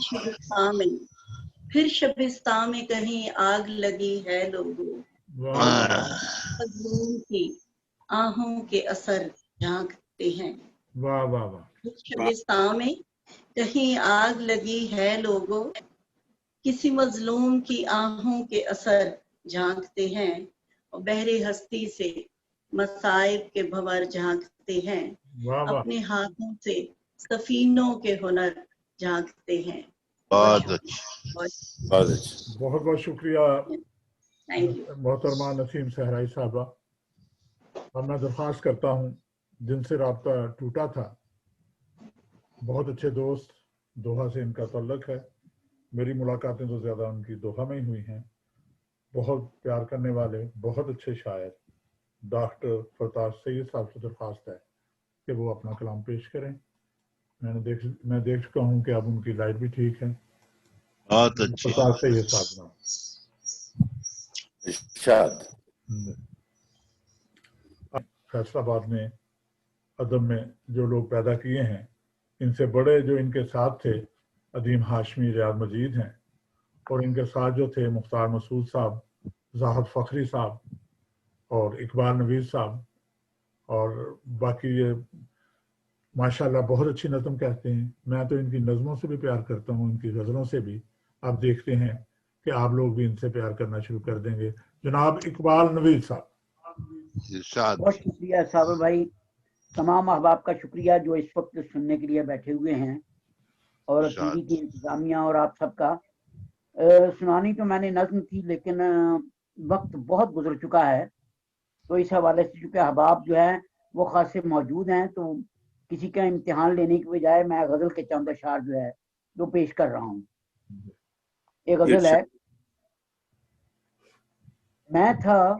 फिर शबिस्तान में कहीं आग लगी है लोगों, मजलूम की आहों के असर झांकते हैं। वाह वाह वाह, शबिस्तान में कहीं आग लगी है लोगों, किसी मजलूम की आहों के असर झांकते हैं, और बहरे हस्ती से मसाइब के भंवर झांकते हैं, वाह वाह, अपने हाथों से सफीनों के हुनर झांकते हैं। बहुत अच्छी, बहुत अच्छी। बहुत बहुत शुक्रिया थैंक यू। मोहतरमा नसीम सहराई साहबा। और मैं दरख्वास्त करता हूँ जिनसे राब्ता टूटा था, बहुत अच्छे दोस्त, दोहा से इनका तल्लक है, मेरी मुलाकातें तो ज़्यादा उनकी दोहा में ही हुई हैं, बहुत प्यार करने वाले, बहुत अच्छे शायर डॉक्टर फरताज सैयद साहब से दरख्वास्त है कि वो अपना कलाम पेश करें। मैं देख चुका हूँ कि अब उनकी लाइट भी ठीक है। बहुत अच्छी। फरताज सैयद साहब इरशाद। फैसलाबाद में अदब में जो लोग पैदा किए हैं, इनसे बड़े जो इनके साथ थे अदीम हाशमी रियाज मजीद हैं, और इनके साथ जो थे मुख्तार मसूद साहब, जाहद फखरी साहब और इकबाल नवीद साहब, और बाकी ये माशाल्लाह बहुत अच्छी नज़म कहते हैं। मैं तो इनकी नज़मों से भी प्यार करता हूँ, इनकी गज़लों से भी। आप देखते हैं कि आप लोग भी इनसे प्यार करना शुरू कर देंगे। जनाब इकबाल नवीद साहब। बहुत शुक्रिया साबिर भाई, तमाम अहबाब का शुक्रिया जो इस वक्त सुनने के लिए बैठे हुए हैं, और टीवी की इंतजामिया और आप सबका। सुनानी तो मैंने नज्म थी, लेकिन वक्त बहुत गुजर चुका है, तो इस हवाले से चूँकि अहबाब जो है वो खासे मौजूद हैं, तो किसी का इम्तिहान लेने की बजाय मैं गज़ल के चंद अशार जो है वो पेश कर रहा हूँ। एक गज़ल है। मैं था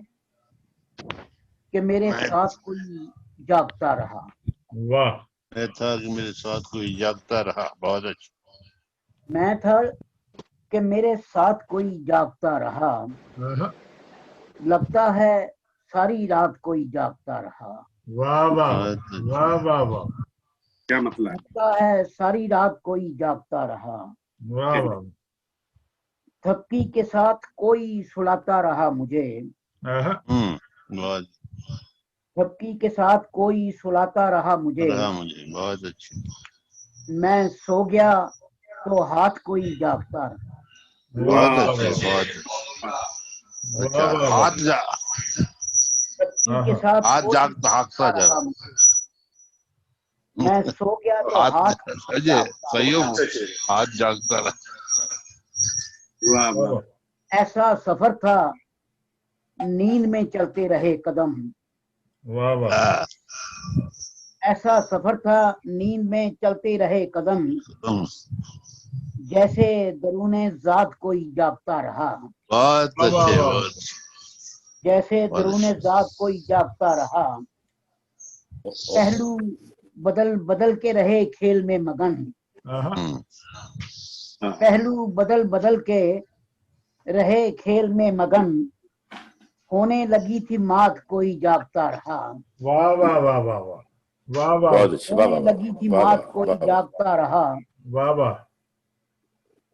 कि मेरे साथ कोई जागता रहा। वाह। मैं था कि मेरे साथ कोई जागता रहा। बहुत अच्छा। मैं था कि मेरे साथ कोई जागता रहा, लगता है सारी रात कोई जागता रहा। वाह वाह वाह वाह वाह, क्या मतलब? लगता है सारी रात कोई जागता रहा। वाह वाह। थपकी के साथ कोई सुलाता रहा मुझे। थपकी के साथ कोई सुलाता रहा मुझे। बहुत अच्छी। मैं सो गया तो हाथ कोई जागता रहा। बहुत अच्छे, बहुत अच्छा। हाथ के साथ हाथ जागता हाकता जा। मैं सो गया तो हाथ सही हो, हाथ जागता रहा। ऐसा सफर था नींद में चलते रहे कदम। वाह वाह। ऐसा सफर था नींद में चलते रहे कदम, जैसे दरूने जात कोई जागता रहा। बहुत अच्छे। जैसे दरूने जात कोई जागता रहा। पहलू बदल बदल के रहे खेल में मगन। पहलू बदल बदल के रहे खेल में मगन, होने लगी थी मात कोई जागता रहा। वाह वाह वाह वाह वाह वाह वाह। होने लगी थी मात कोई जागता रहा। वाह वाह।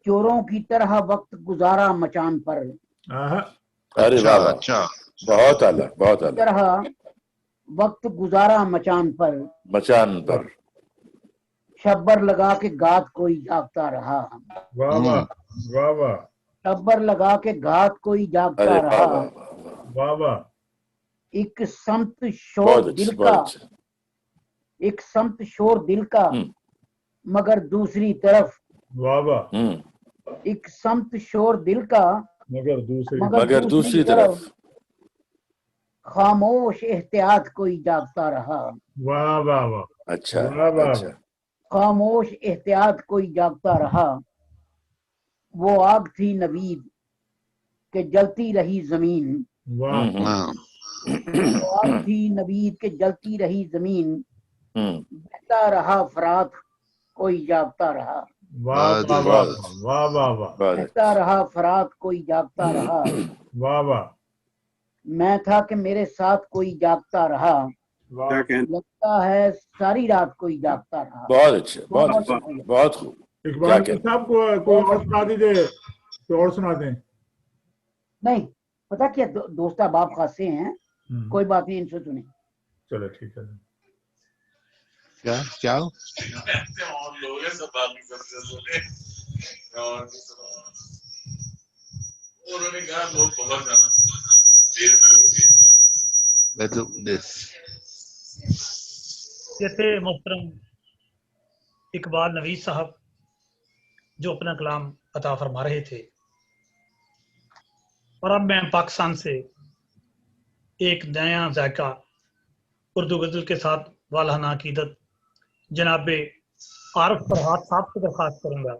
चोरों की तरह वक्त गुजारा मचान पर। अरे वाह, अच्छा, बहुत आला, बहुत आला। तरह वक्त गुजारा मचान पर। मचान पर शब्बर लगा के घात कोई जागता रहा। वाह वाह वाह वाह। शब्बर लगा के घात कोई जागता रहा। वाह वाह। एक समत शोर दिल का, एक समत शोर दिल का, मगर दूसरी तरफ। वाह वाह। एक समत शोर दिल का, मगर दूसरी तरफ खामोश एहतियात कोई जागता रहा। वाह वाह वाह। अच्छा अच्छा। खामोश एहतियात कोई जागता रहा। वो आग थी नवीद के जलती रही जमीन। वो आग थी नवीद के जलती रही जमीन, बहता रहा फरात कोई जागता रहा। वाह वाह वाह वाह वाह वाह। बहता रहा फरात कोई जागता रहा। वाह वाह। मैं था कि मेरे साथ कोई जागता रहा, लगता है सारी रात कोई जागता रहा। बहुत अच्छे, बहुत खूब। इकबाल साहब को और सुना दीजिए, तो और सुना दें। नहीं पता क्या, दोस्त अहबाब खासे हैं, कोई बात नहीं, इनसे सुने। चलो ठीक है। क्या उन्होंने कहा लोग बहुत ज्यादा देर भी हो गई। जैसे मोहतरम इकबाल नवीस साहब जो अपना कलाम अता फरमा रहे थे, और अब मैं पाकिस्तान से एक नया जायका उर्दू गजल के साथ वालहाना अकीदत जनाब आरिफ फरहाद साहब को दरख्वास्त करूंगा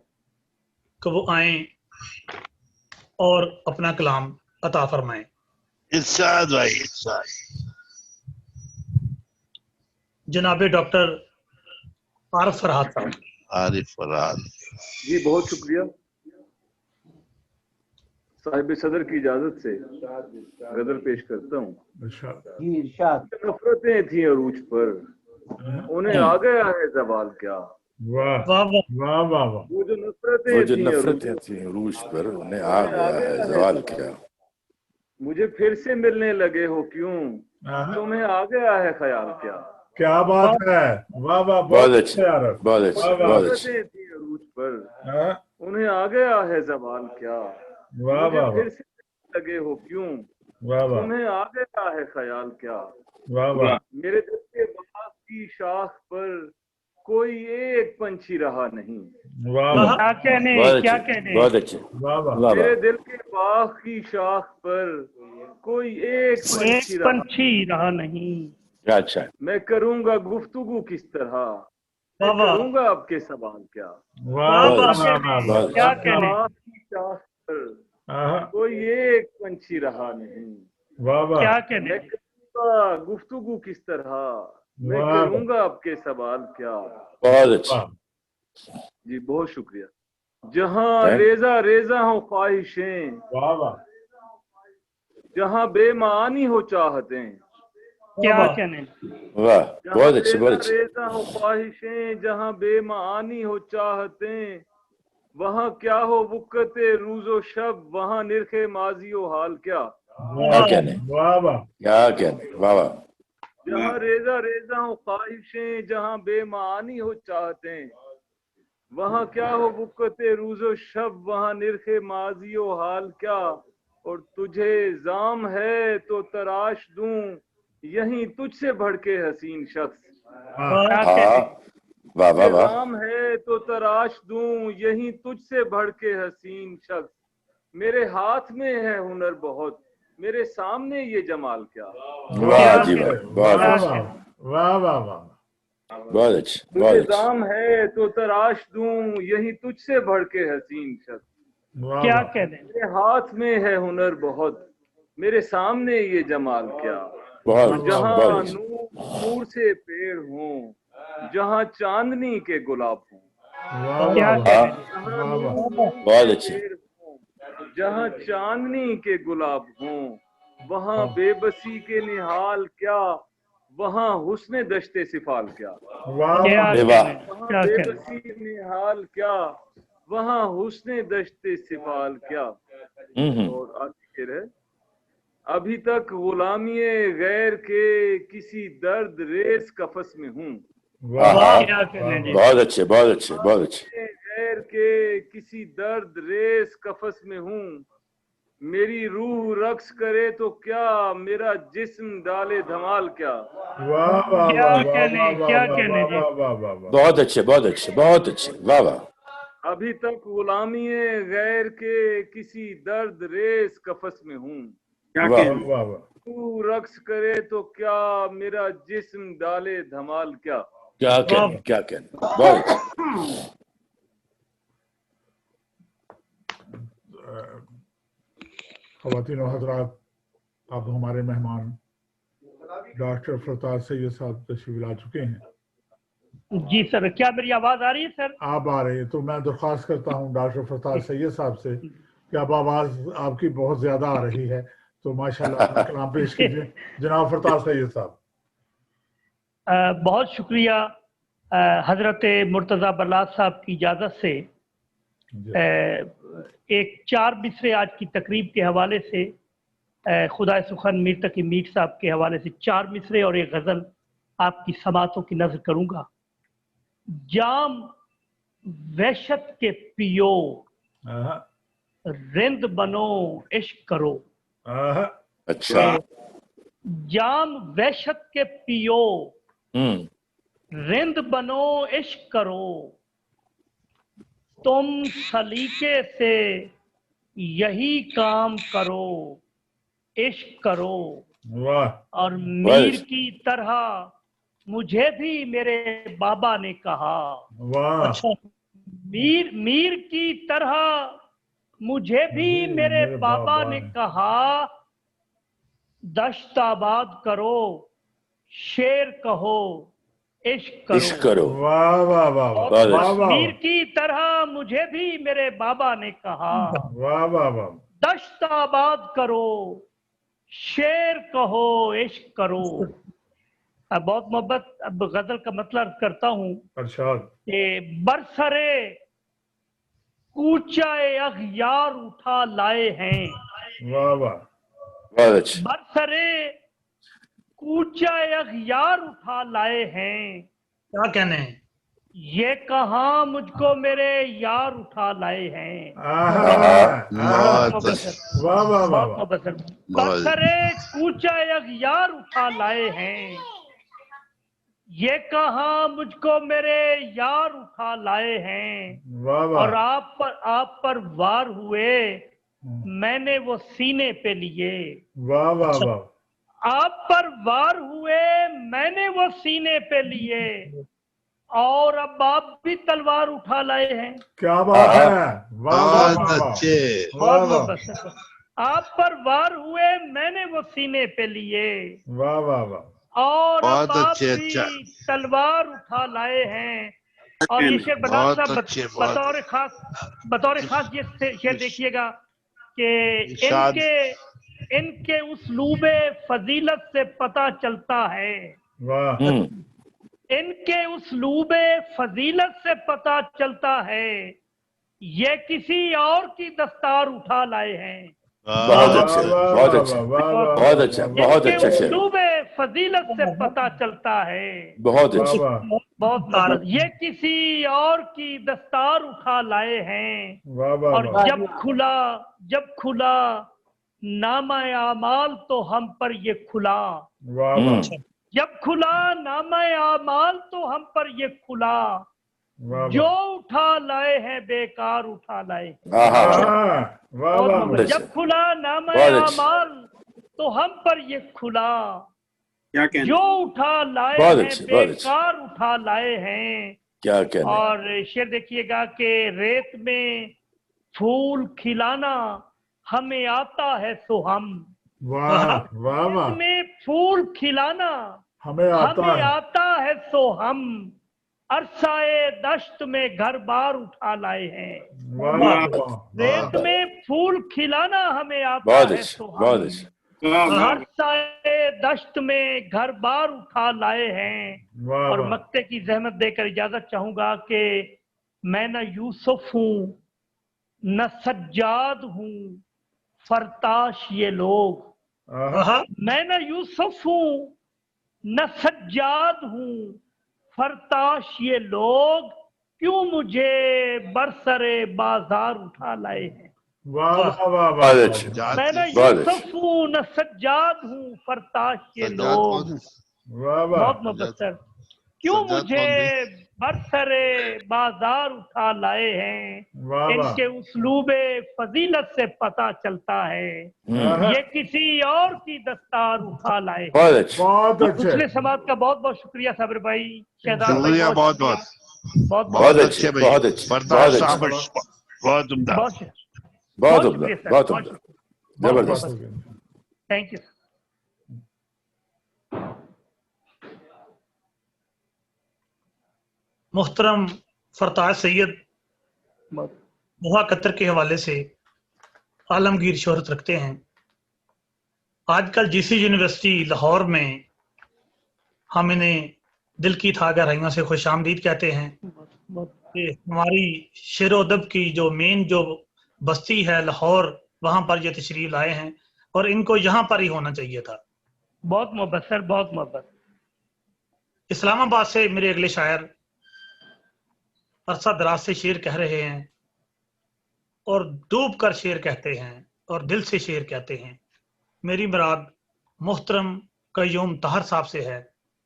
कि वो आए और अपना कलाम अता फरमाएं। इरशाद भाई, इरशाद। जनाब डॉक्टर आरिफ फरहाद साहब। आरिफ फरहाद जी, बहुत शुक्रिया। साहिब सदर की इजाजत से गजल पेश करता हूँ। जी इरशाद। नफरतें थी अरूज पर, उन्हें आ गया है ज़वाल क्या। वाह वाह वाह वाह वाह। वो जो वो नफरतें जो थी नफरतें थी अरूज पर, उन्हें आ गया है ज़वाल क्या। मुझे फिर से मिलने लगे हो क्यों, तुम्हें आ गया है ख्याल क्या। क्या बात है, वाह वाह, बहुत अच्छे, बहुत अच्छे, बहुत अच्छे। नफरतें थी अरूज पर, उन्हें आ गया है ज़वाल क्या। वाह मुझे वाह फिर से लगे हो क्यों, वाह वाह, तुम्हें आ गया है ख्याल क्या। वाह वाह। मेरे दिल के बाग की शाख पर कोई एक पंछी रहा नहीं। वाह वाह, क्या कहने, क्या कहने। बहुत अच्छे, वाह वाह। मेरे दिल के बाग की शाख पर कोई एक पंछी रहा नहीं। अच्छा। मैं करूंगा गुफ्तगू किस तरह, मैं वाह। करूंगा आपके सवाल क्या। वाह वाह वाह, क्या कहने। की शाख पर कोई एक पंछी रहा नहीं। वाह वाह, क्या कहने। मैं करूंगा गुफ्तगू किस तरह, मैं वाह। करूंगा आपके सवाल क्या। बहुत अच्छे जी, बहुत शुक्रिया। जहाँ रेजा रेजा हो ख्वाहिशें, वाह वाह, जहाँ बेमानी हो चाहतें। क्या कहने। वाह, बहुत अच्छे, बहुत अच्छे। रेजा हो ख्वाहिशें, जहाँ बेमानी हो चाहतें, वहाँ क्या हो वक़्ते रोज़ो शब, वहाँ निरखे माजी हो हाल क्या। क्या कहने, वाह वाह, क्या कहने, वाह वाह। जहाँ रेजा रेजा हो ख्वाहिशें, जहाँ बेमानी हो चाहतें, वहाँ क्या हो वक़्ते रोज़ो शब, वहाँ निरखे माजी हो हाल क्या। और तुझे जाम है तो तराश दूं, यहीं तुझसे भड़के हसीन शख्स। वाह वाह वाह। जाम है तो तराश दूं, यहीं तुझसे भड़के हसीन शख्स। मेरे हाथ में है हुनर बहुत, मेरे सामने ये जमाल क्या। वाह जी वाह, बहुत वाह अच्छे, वाह वाह वाह, बहुत अच्छे, बहुत तुझे अच्छे। जाम है तो तराश दूं, यहीं तुझसे भड़के हसीन शख्स। क्या कहने। मेरे हाथ में है हुनर बहुत, मेरे सामने ये जमाल क्या। बहुत जहाँ नूर से पेड़ हों, जहाँ चांदनी के गुलाब हों। बहुत अच्छे। जहाँ चांदनी के गुलाब हों, वहाँ बेबसी के निहाल क्या, वहाँ हुस्न दश्ते सिफाल क्या। वहाँ बेबसी के निहाल क्या, वहाँ हुस्न दश्ते सिफाल क्या। और आखिर है, अभी तक गुलामिये गैर के किसी दर्द रेस कफस में हूँ। बहुत अच्छे, बहुत अच्छे, बहुत अच्छे। गैर के किसी दर्द रेस कफस में हूँ। मेरी रूह रक्स करे तो क्या, मेरा जिस्म डाले धमाल क्या। वाह वाह, क्या कहने, क्या कहने जी। बहुत अच्छे, बहुत अच्छे, बहुत अच्छे, वाह वाह। अभी तक गुलामिये गैर के किसी दर्द रेस कफस में हूँ। तू रक्स करे तो क्या, मेरा जिस्म डाले धमाल क्या। क्या कहने, क्या कहने, बहुत अच्छे। ख़वातीन और हज़रात, अब हमारे मेहमान डॉक्टर फरताज सैयद साहब तशरीफ ला चुके हैं। जी सर, क्या मेरी आवाज आ रही है सर। आप आ रही है, तो मैं दरख्वास्त करता हूँ डॉक्टर फरताज सैयद साहब से कि अब आवाज़ आपकी बहुत ज़्यादा आ रही है, तो माशाल्लाह अपना कलाम पेश कीजिए जनाब फरताज सैयद साहब। बहुत शुक्रिया हजरत मुर्तज़ा बल्लाद साहब की इजाज़त से एक 4 मिसरे आज की तकरीब के हवाले से खुदा सुखन मीर तकी मीर साहब के हवाले से 4 मिसरे और एक गज़ल आपकी समातों की नजर करूंगा। जाम वहशत के पियो, रिंद बनो इश्क करो। अच्छा। जाम वहशत के पियो, रिंद बनो इश्क करो। तुम सलीके से यही काम करो, इश्क करो। और मीर की तरह मुझे भी मेरे बाबा ने कहा। अच्छा, मीर की तरह मुझे भी मेरे बाबा ने कहा, दश्त आबाद करो, शेर कहो, इश्क करो। इश्क करो। वाह वाह वाह वाह। मीर की तरह मुझे भी मेरे बाबा ने कहा, वाह वाह वाह। दश्त आबाद करो, शेर कहो, इश्क करो। अब बहुत मोहब्बत, अब गजल का मतलब करता हूँ कि बरसरे कूचाए अखयार उठा लाए हैं। वाह वाह। बरसरे कूचाए अखयार उठा लाए हैं। क्या कहने हैं? ये कहाँ मुझको मेरे यार उठा लाए हैं। बरसरे कूचाए अखयार उठा लाए हैं, ये कहाँ मुझको मेरे यार उठा लाए हैं। और आप पर वार हुए, मैंने वो सीने पे लिए। वाह वाह वाह। आप पर वार हुए, मैंने वो सीने पे लिए, और अब आप भी तलवार उठा लाए हैं। क्या बात है। बहुत अच्छे। आप पर वार हुए, मैंने वो सीने पे लिए। वाह वाह वाह। और बहुत अब आप अच्छे। भी तलवार उठा लाए हैं। और ये शेर बतौर खास ये शेर देखिएगा कि इनके उसलूबे फजीलत से पता चलता है। इनके उसलूबे फजीलत से पता चलता है, ये किसी और की दस्तार उठा लाए हैं। बहुत अच्छे, बहुत अच्छे, बहुत अच्छा, बहुत अच्छा शेर। उसलूबे फजीलत से पता चलता है। बहुत अच्छे। बहुत। ये किसी और की दस्तार उठा लाए हैं। और जब खुला नामा आमाल तो हम पर ये खुला। जब खुला नामा आमाल तो हम पर ये खुला, जो उठा लाए हैं बेकार उठा लाए। जब खुला नामा आमाल तो हम पर ये खुला, जो उठा लाए हैं बेकार उठा लाए हैं। क्या कहने। और शेर देखिएगा कि रेत में फूल खिलाना हमें आता है सो हम। वाह में फूल खिलाना हमें आता है सो हम, अरसाए दश्त में घर बार उठा लाए हैं। रेत में फूल खिलाना हमें आता है सो हम, अरसाए दश्त में घर बार उठा लाए हैं। और मक्ते की जहमत देकर इजाजत चाहूंगा कि मैं न यूसुफ हूँ न सज्जाद हूँ, फरताश ये लोग। मैं न यूसुफ हूँ न सज्जाद हूँ, फरताश ये लोग, क्यों मुझे बरसरे बाजार उठा लाए हैं। मैं न यूसुफ हूँ न सज्जाद हूँ, फरताश ये लोग। बहुत मुबस्सर, क्यों मुझे बरसरे बाजार उठा लाए हैं। इनके उसलूबे फजीलत से पता चलता है, ये किसी और की दस्तार उठा लाए। बहुत दूसरे समाज का बहुत बहुत शुक्रिया साबिर भाई, शहजाद भाई, बहुत अच्छे, बहुत अच्छे, बहुत उम्दा, बहुत उम्दा, बहुत उम्दा, जबरदस्त। Thank you. मुहतरम फरताज सैयद दोहा कतर के हवाले से आलमगीर शोहरत रखते हैं। आजकल जीसी यूनिवर्सिटी लाहौर में हम इन्हें दिल की था गहराइयों से खुश आमदीद कहते हैं। हमारी शेर व अदब की जो मेन जो बस्ती है लाहौर, वहां पर ये तशरीफ लाए हैं और इनको यहाँ पर ही होना चाहिए था। बहुत मुबस्सर, बहुत मोहब्बत। इस्लामाबाद से मेरे अगले शायर अरसा दराज से शेर कह रहे हैं और डूब कर शेर कहते हैं और दिल से शेर कहते हैं। मेरी मुराद मोहतरम कय्यूम ताहिर साहब से है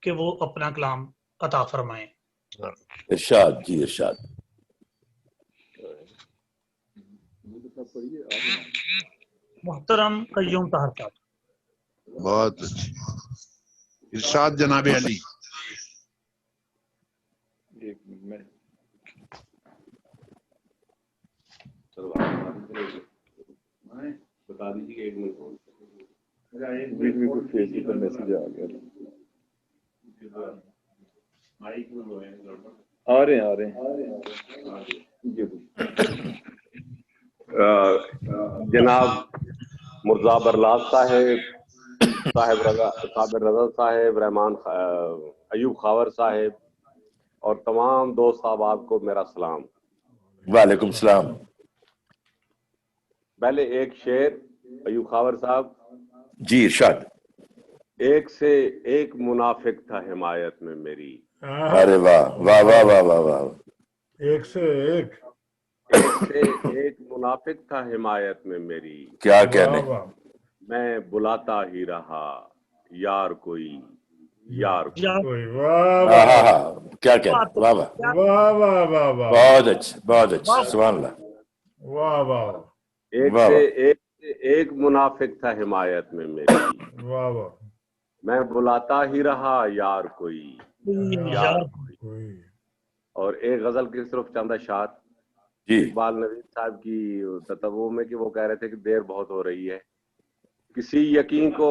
कि वो अपना कलाम अता फरमाएं। इरशाद जी, इरशाद। मोहतरम कय्यूम ताहिर साहब। बहुत अच्छी। इरशाद जनाब अली। एक मिनट बता दीजिए, एक मिनट कुछ फेसबुक पर मैसेज आ गया। आ रहे हैं जनाब मुर्जा बरलाल साहिब रजा साहिब, रहमान अयूब खावर साहिब और तमाम दोस्त अहबाब को मेरा सलाम। वालेकुम सलाम। पहले एक शेर अयूब खावर साहब जी, इरशाद। एक से एक मुनाफिक था हिमायत में मेरी। अरे वाह वाह वाह वाह वाह वाह। एक से एक मुनाफिक था हिमायत में मेरी। क्या कहने। मैं बुलाता ही रहा यार कोई, यार कोई। क्या कहने। वाह वाह वाह वाह वाह वाह। बहुत अच्छा, बहुत अच्छा। सुभान अल्लाह। वाह वाह। एक से एक मुनाफिक था हिमायत में मेरी। वाह वाह। मैं बुलाता ही रहा यार कोई, यार कोई। और एक गजल की सिर्फ चंद अशार इकबाल नवीद साहब की ततव्वुह में कि वो कह रहे थे कि देर बहुत हो रही है, किसी यकीन को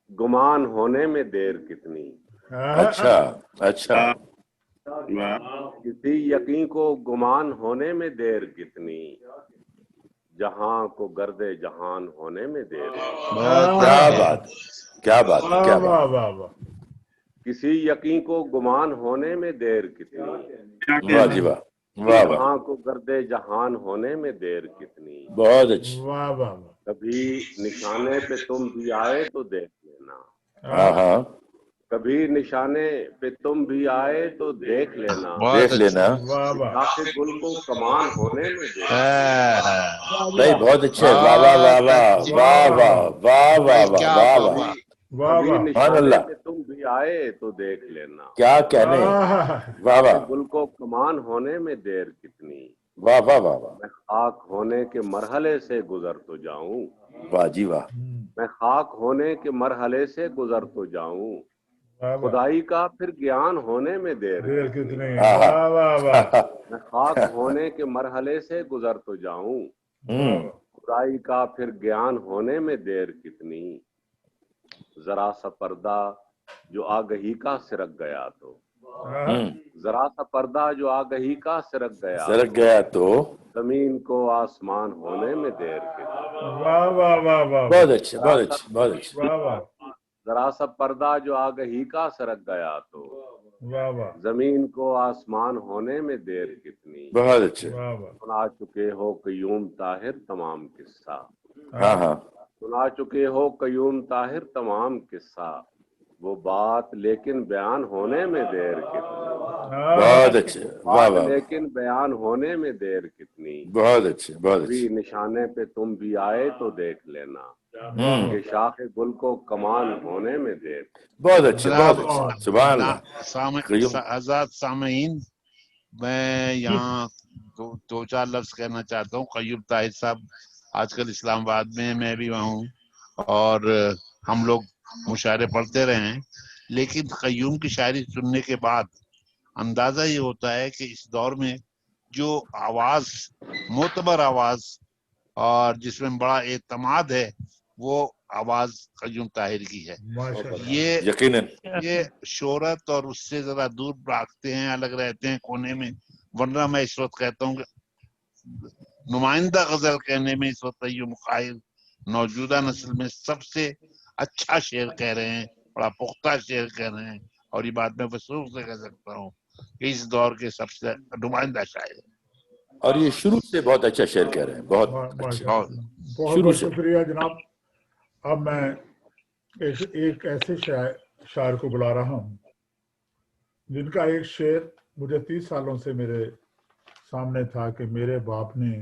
गुमान होने में देर कितनी। अच्छा अच्छा। किसी यकीन को गुमान होने में देर कितनी, जहां को गर्दे जहान होने में देर। क्या बात, क्या बात, क्या बात। किसी यकीन को गुमान होने में देर कितनी, वाह जी वाह, वाह वाह। जहां को गर्दे जहान होने में देर कितनी। बहुत अच्छी। वाह वाह। कभी निशाने पे तुम भी आए तो देख लेना। हाँ हाँ। कभी निशाने पे तुम भी आए तो देख लेना। देख लेना। काफी गुल को कमान होने में देख। नहीं, बहुत अच्छे। वाह वाह वाह वाह वाह वाह वाह वाह वाह वाह वाह। कभी निशाने पे तुम भी आए तो देख लेना। क्या कहने। वाह वाह। गुल को कमान होने में देर कितनी। वाह वाह वाह वाह। मैं खाक होने के मरहले से गुजर तो जाऊं। वाह जी वाह। मैं खाक होने के मरहले से गुजर तो जाऊं, खुदाई का फिर ज्ञान होने में देर कितनी। वाह वाह वाह। मैं खाक होने के मरहले से गुजर तो जाऊं, खुदाई का फिर ज्ञान होने में देर कितनी। जरा सा पर्दा जो आगही का सिरक गया तो, जरा सा पर्दा जो आगही का सिरक गया तो जमीन को आसमान होने में देर कितनी। वाह वाह वाह वाह। बहुत अच्छे, बहुत अच्छे, बहुत अच्छे। वाह वाह। जरा सा पर्दा जो आगही का सिरक गया तो वाह वाह। जमीन को आसमान होने में देर कितनी। बहुत अच्छे। सुना चुके हो कय्यूम ताहिर तमाम किस्सा। हाँ हाँ। सुना चुके हो कय्यूम ताहिर तमाम किस्सा, वो बात लेकिन बयान होने में देर कितनी। बहुत अच्छे। वाह वाह। लेकिन बयान होने में देर कितनी। बहुत अच्छे, बहुत अच्छे। भी निशाने पे तुम भी आए तो देख लेना, कि शाखे गुल को कमान होने में देर। बहुत अच्छे, बहुत अच्छे। सुभान अल्लाह। आजाद सामीन, मैं यहाँ दो चार लफ्ज कहना चाहता हूँ। कय्यूम ताहिर साहब आजकल इस्लामाबाद में, मैं भी वहाँ हूँ और हम लोग मुशायरे पढ़ते रहे हैं, लेकिन कय्यूम की शायरी सुनने के बाद अंदाजा ये होता है कि इस दौर में जो आवाज, मोतबर आवाज और जिसमें बड़ा एतमाद है, वो आवाज कय्यूम ताहिर की है। ये यकीनन ये शोहरत और उससे जरा दूर भागते हैं, अलग रहते हैं कोने में। वरना मैं इस वक्त कहता हूँ नुमाइंदा गजल कहने में इस वक्त कय्यूम ताहिर मौजूदा नस्ल में सबसे अच्छा शेर कह रहे हैं, बड़ा पुख्ता शेर कह रहे हैं, और ये बात मैं वसूख से कह सकता हूँ कि इस दौर के सबसे नुमाइंदा शायर। और ये शुरू से बहुत अच्छा शेर कह रहे हैं, बहुत अच्छा। बहुत शुक्रिया जनाब। अब मैं एक ऐसे शायर को बुला रहा हूँ जिनका एक शेर मुझे 30 सालों से मेरे सामने था कि मेरे बाप ने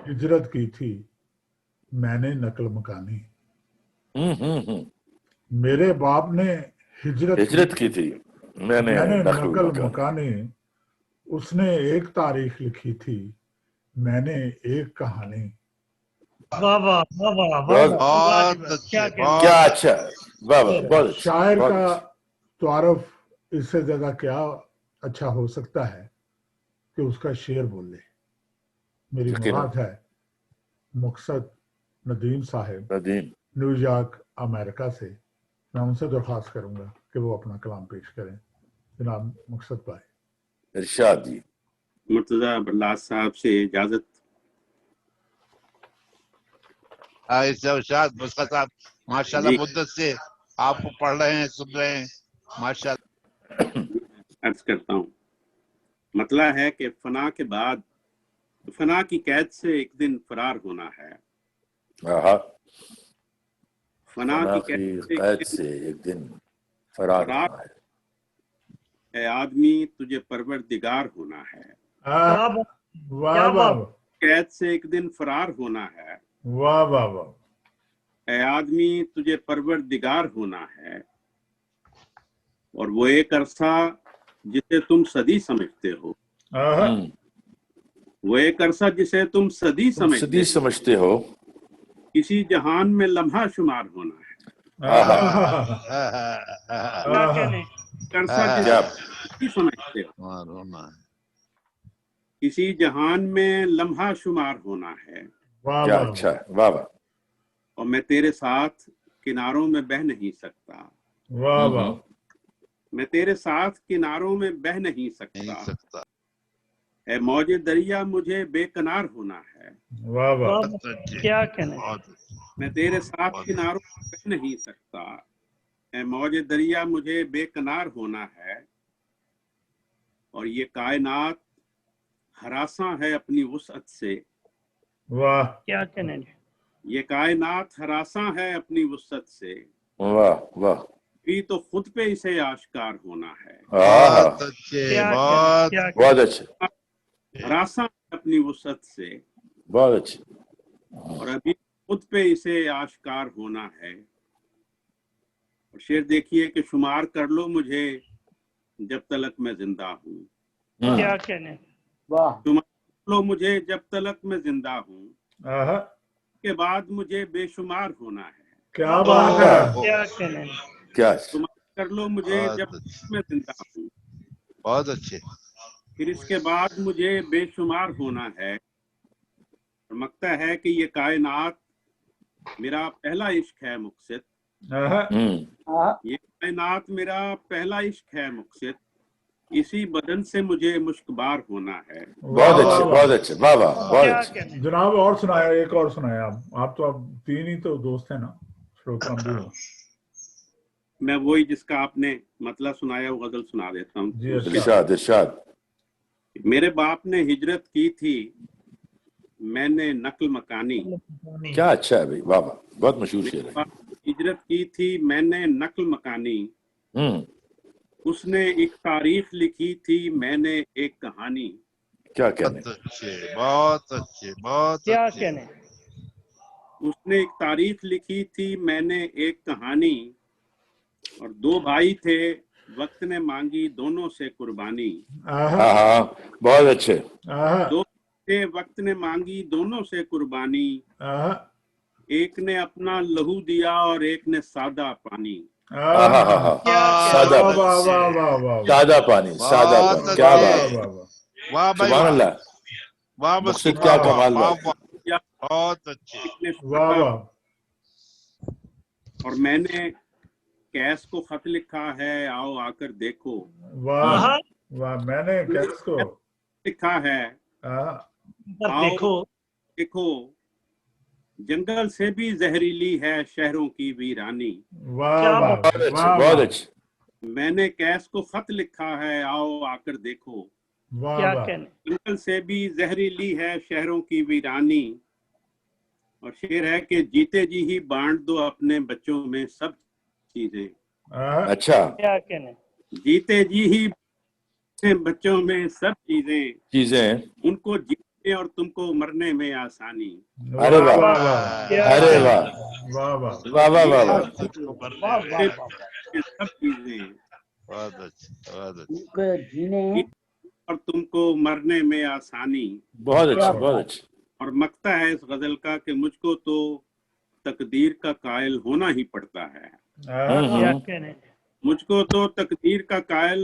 हिजरत की थी, मैंने नकल मकानी। मेरे बाप ने हिजरत की थी, मैंने नकल मकानी। उसने एक तारीख लिखी थी, मैंने एक कहानी। वाह वाह वाह वाह, क्या अच्छा, वाह वाह, बहुत शायर का तारुफ इससे ज्यादा क्या अच्छा हो सकता है कि उसका शेर बोल ले। मेरी मुराद है मकसद नदीम साहब, न्यूयॉर्क अमेरिका से। मैं उनसे दरख्वास्त करूंगा कि वो अपना कलाम पेश करें। जनाब मकसद भाई। इरशाद जी। मुर्तजा बल्लास साहब से इजाजत। इरशाद मुस्कान साहब, माशाल्लाह मुद्दत से आपको पढ़ रहे हैं, सुन रहे हैं, माशाल्लाह। अर्ज करता हूँ, मतला है कि फना के बाद फना की कैद से एक दिन फरार होना है। फना की कैद से एक दिन फरार होना है। आदमी तुझे परवरदिगार होना है। वाह वाह। कैद से एक दिन फरार होना है। वाह वाह वाह। ऐ आदमी तुझे परवरदिगार होना है, और वो एक अरसा जिसे तुम सदी समझते हो, वो एक अरसा जिसे तुम सदी समझते हो, किसी जहान में लम्हा शुमार होना है। अरसा जिसे समझते हो, किसी जहान में लम्हा शुमार होना है। क्या अच्छा, वाह वाह। और मैं तेरे साथ किनारों में बह नहीं सकता। वाह वाह। मैं तेरे साथ किनारों में बह नहीं सकता। है मौजे दरिया मुझे बेकनार होना है। वाह वाह। क्या कहना। मैं तेरे साथ किनारों में बह नहीं सकता। है मौजे दरिया मुझे बेकनार होना है। और ये कायनात हरासा है अपनी वुसअत से। वाह। क्या कहना। ये कायनात हरासा है अपनी वुसअत से। वाह वाह। भी तो खुद पे इसे आश्कार होना है। बहुत अच्छे, बहुत अच्छे। हरासा अपनी वुसअत से, बहुत अच्छे। और अभी खुद पे इसे आश्कार होना है। और शेर देखिए कि शुमार कर लो मुझे जब तलक मैं जिंदा हूँ। क्या कहने। वाह। शुमार कर लो मुझे जब तलक मैं जिंदा हूँ, के बाद मुझे बेशुमार होना है। क्या बात है। क्या कहने। क्या। शुमार कर लो मुझे जब तलक मैं जिंदा हूँ, बहुत अच्छे। फिर इसके बाद मुझे बेशुमार होना है। और मकता है कि ये कायनात मेरा पहला इश्क है मुक़सिद। ये कायनात मेरा पहला इश्क है मुक़सिद। इसी बदन से मुझे मुश्कबार होना है। बहुत अच्छे, बहुत अच्छे, वाह वाह, बहुत अच्छे। जनाब और सुनाया, एक और सुनाया। आप तो अब 3 ही तो दोस्त हैं ना, श्रोता भी हो। मैं वही जिसका आपने मतलब सुनाया वो गजल सुना देता हूँ। इरशाद इरशाद। मेरे बाप ने हिजरत की थी, मैंने नकल मकानी। क्या अच्छा है भाई, वाह वाह, बहुत मशहूर शेर है। हिजरत की थी मैंने नकल मकानी। उसने एक तारीख लिखी थी, मैंने एक कहानी। क्या कहने। बहुत अच्छे, बहुत क्या कहने। उसने एक तारीख लिखी थी, मैंने एक कहानी। और 2 भाई थे, वक्त ने मांगी दोनों से कुर्बानी। बहुत अच्छे। 2 थे, वक्त ने मांगी दोनों से कुर्बानी। एक ने अपना लहू दिया और एक ने सादा पानी। सादा पानी, सादा पानी। क्या बात है, वाह भाई, सुभान अल्लाह। वाह मकसद क्या कमाल बात। बहुत अच्छे। वाह वाह। और मैंने कैस को खत लिखा है, आओ आकर देखो। वाह वाह। मैंने कैस को लिखा है, आओ देखो। जंगल से भी जहरीली है शहरों की वीरानी। वाह वाह, बहुत अच्छे। मैंने कैस को खत लिखा है, आओ आकर देखो। क्या कहने। जंगल से भी जहरीली है शहरों की वीरानी। और शेर है कि जीते जी ही बांट दो अपने बच्चों में सब चीजें। अच्छा। क्या कहने। जीते जी ही बच्चों में सब चीजें उनको जीने और तुमको मरने में आसानी। अरे वाह, अरे वाह, वाह वाह वाह वाह वाह, सब चीजें बहुत अच्छा, जीने और तुमको मरने में आसानी। बहुत अच्छा, बहुत अच्छा। और मकता है इस गजल का कि मुझको तो तकदीर का कायल होना ही पड़ता है। मुझको तो तकदीर का कायल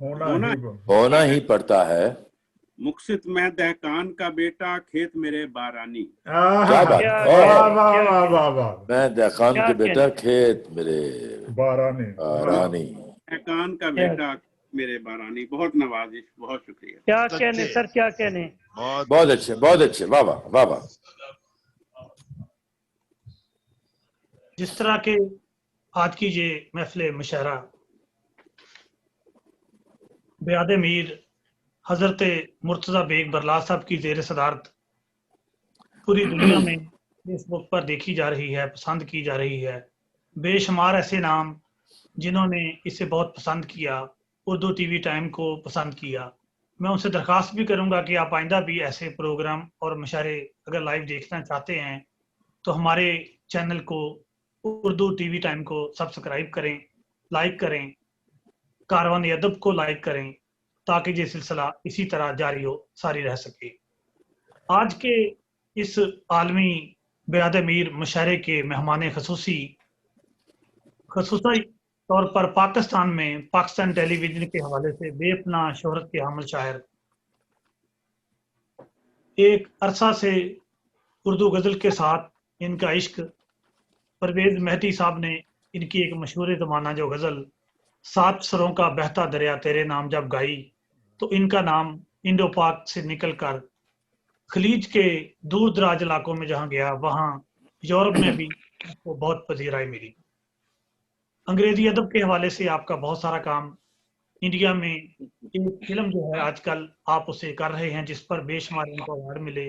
होना ही पड़ता है। मुक्सित मैं दहकान का बेटा, खेत मेरे बारानी। क्या बात, वाह वाह वाह वाह वाह। मैं दहकान के बेटा, खेत मेरे बारानी। दहकान का बेटा मेरे बारानी। बहुत नवाजिश, बहुत शुक्रिया। क्या कहने सर, क्या कहने। बहुत अच्छे, बहुत अच्छे, वाह वाह वाह वाह। जिस तरह के आज की ये महफिल मुशायरा बेयाद मीर हजरत मुर्तजा बेग बरलास साहब की ज़ेर सदारत पूरी दुनिया में फेसबुक पर देखी जा रही है, पसंद की जा रही है। बेशुमार ऐसे नाम जिन्होंने इसे बहुत पसंद किया, उर्दू टीवी टाइम को पसंद किया। मैं उनसे दरख्वास्त भी करूंगा कि आप आइंदा भी ऐसे प्रोग्राम और मुशायरे अगर लाइव देखना चाहते हैं तो हमारे चैनल को उर्दू टीवी टाइम को सब्सक्राइब करें, लाइक करें, कारवान अदब को लाइक करें, ताकि ये सिलसिला इसी तरह जारी हो सारी रह सके। आज के इस आलमी बेयाद मीर मुशायरे के मेहमान खसूसी तौर पर पाकिस्तान में पाकिस्तान टेलीविजन के हवाले से बेपनाह शोहरत के हामिल शायर, एक अरसा से उर्दू गज़ल के साथ इनका इश्क, परवेज मेहदी साहब ने इनकी एक मशहूर ज़माना जो गज़ल 7 सरों का बहता दरिया तेरे नाम जब गाई, तो इनका नाम इंडो पाक से निकलकर खलीज के दूर दराज इलाकों में जहाँ गया, वहाँ यूरोप में भी इनको बहुत पजीराई मिली। अंग्रेजी अदब के हवाले से आपका बहुत सारा काम, इंडिया में एक फिल्म जो है आजकल आप उसे कर रहे हैं जिस पर बेशुमार इनको अवार्ड मिले।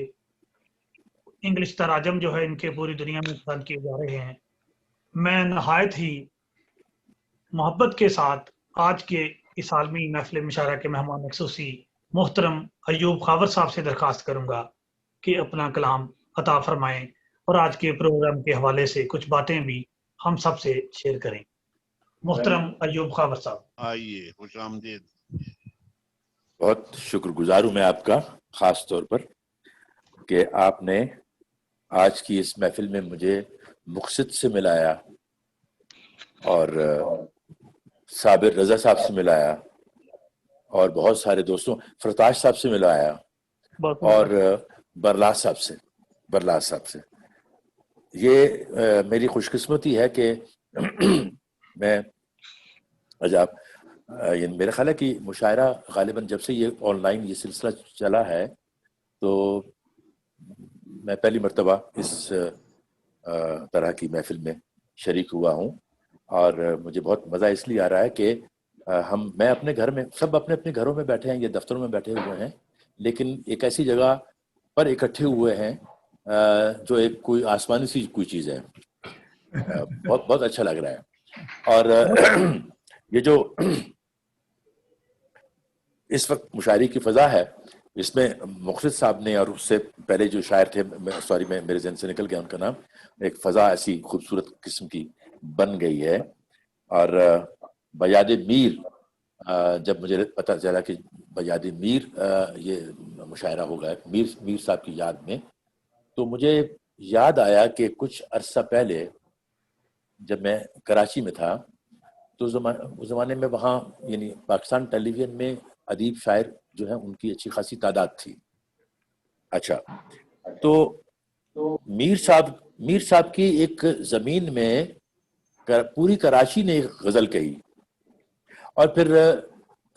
इंग्लिश तराजम जो है इनके पूरी दुनिया में पसंद किए जा रहे हैं। मैं नहायत ही मोहब्बत के साथ आज के इस आलमी महफिल मुशायरा के मेहमान खसूसी मोहतरम अयूब खावर साहब से दरख्वास्त करूंगा कि अपना कलाम अता फरमाएं और आज के प्रोग्राम के हवाले से कुछ बातें भी हम सब से शेयर करें। मोहतरम अयूब खावर साहब, आइए, खुशामदीद। बहुत शुक्रगुजार हूं मैं आपका, खास तौर पर कि आपने आज की इस महफिल में मुझे मुक्सिद से मिलाया और साबिर रजा साहब से मिलाया और बहुत सारे दोस्तों, फरताश साहब से मिलाया और बरलास साहब से। ये मेरी खुशकिस्मती है कि मैं आज आप ये मेरा ख्याल है कि मुशायरा गालिबन जब से ये ऑनलाइन ये सिलसिला चला है तो मैं पहली मर्तबा इस तरह की महफिल में शरीक हुआ हूँ और मुझे बहुत मज़ा इसलिए आ रहा है कि मैं अपने घर में, सब अपने अपने घरों में बैठे हैं, ये दफ्तरों में बैठे हुए हैं, लेकिन एक ऐसी जगह पर इकट्ठे हुए हैं जो एक कोई आसमानी सी कोई चीज़ है। बहुत बहुत अच्छा लग रहा है। और ये जो इस वक्त मुशायरे की फ़ज़ा है, इसमें मुक्सिद साहब ने और उससे पहले जो शायर थे, सॉरी मैं मेरे जहन से निकल गया उनका नाम, एक फ़ज़ा ऐसी खूबसूरत किस्म की बन गई है। और बयाद मीर, जब मुझे पता चला कि बयाद मीर ये मुशायरा होगा मीर साहब की याद में, तो मुझे याद आया कि कुछ अरसा पहले जब मैं कराची में था तो उस ज़माने में वहाँ यानी पाकिस्तान टेलीविज़न में अदीब शायर जो है उनकी अच्छी खासी तादाद थी। अच्छा, तो मीर साहब की एक ज़मीन में पूरी कराची ने एक गज़ल कही और फिर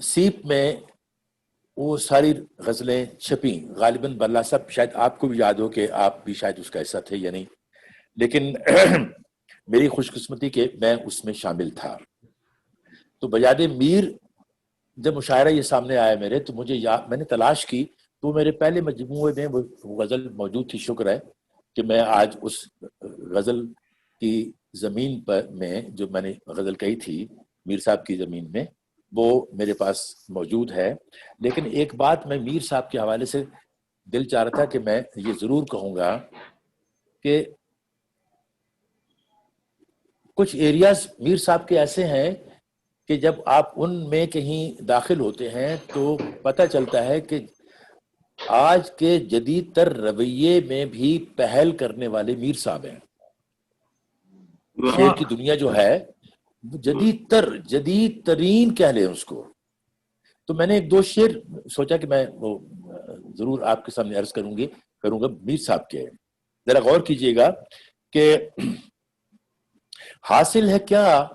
सीप में वो सारी गज़लें छपी। गालिबन बल्ला साहब, शायद आपको भी याद हो कि आप भी शायद उसका हिस्सा थे या नहीं, लेकिन मेरी खुशकिस्मती के मैं उसमें शामिल था। तो बयाद मीर जब मुशायरा ये सामने आया मेरे, तो मुझे मैंने तलाश की तो मेरे पहले मजमूए में वो गज़ल मौजूद थी। शुक्र है कि मैं आज उस गज़ल की ज़मीन पर में जो मैंने गज़ल कही थी मीर साहब की ज़मीन में, وہ میرے پاس موجود ہے. لیکن ایک بات میں میر صاحب کے حوالے سے دل چاہ رہا تھا کہ میں یہ ضرور کہوں گا کہ کچھ ایریاز میر صاحب کے ایسے ہیں کہ جب آپ ان میں کہیں داخل ہوتے ہیں تو پتہ چلتا ہے کہ آج کے جدید تر رویے میں بھی پہل کرنے والے میر صاحب ہیں. شعر کی دنیا جو ہے جدید ترین کہہ لیں اس کو. تو میں نے ایک دو شعر سوچا کہ میں وہ ضرور آپ کے سامنے عرض کروں گا میر صاحب کے. ذرا غور کیجئے گا کہ حاصل ہے کیا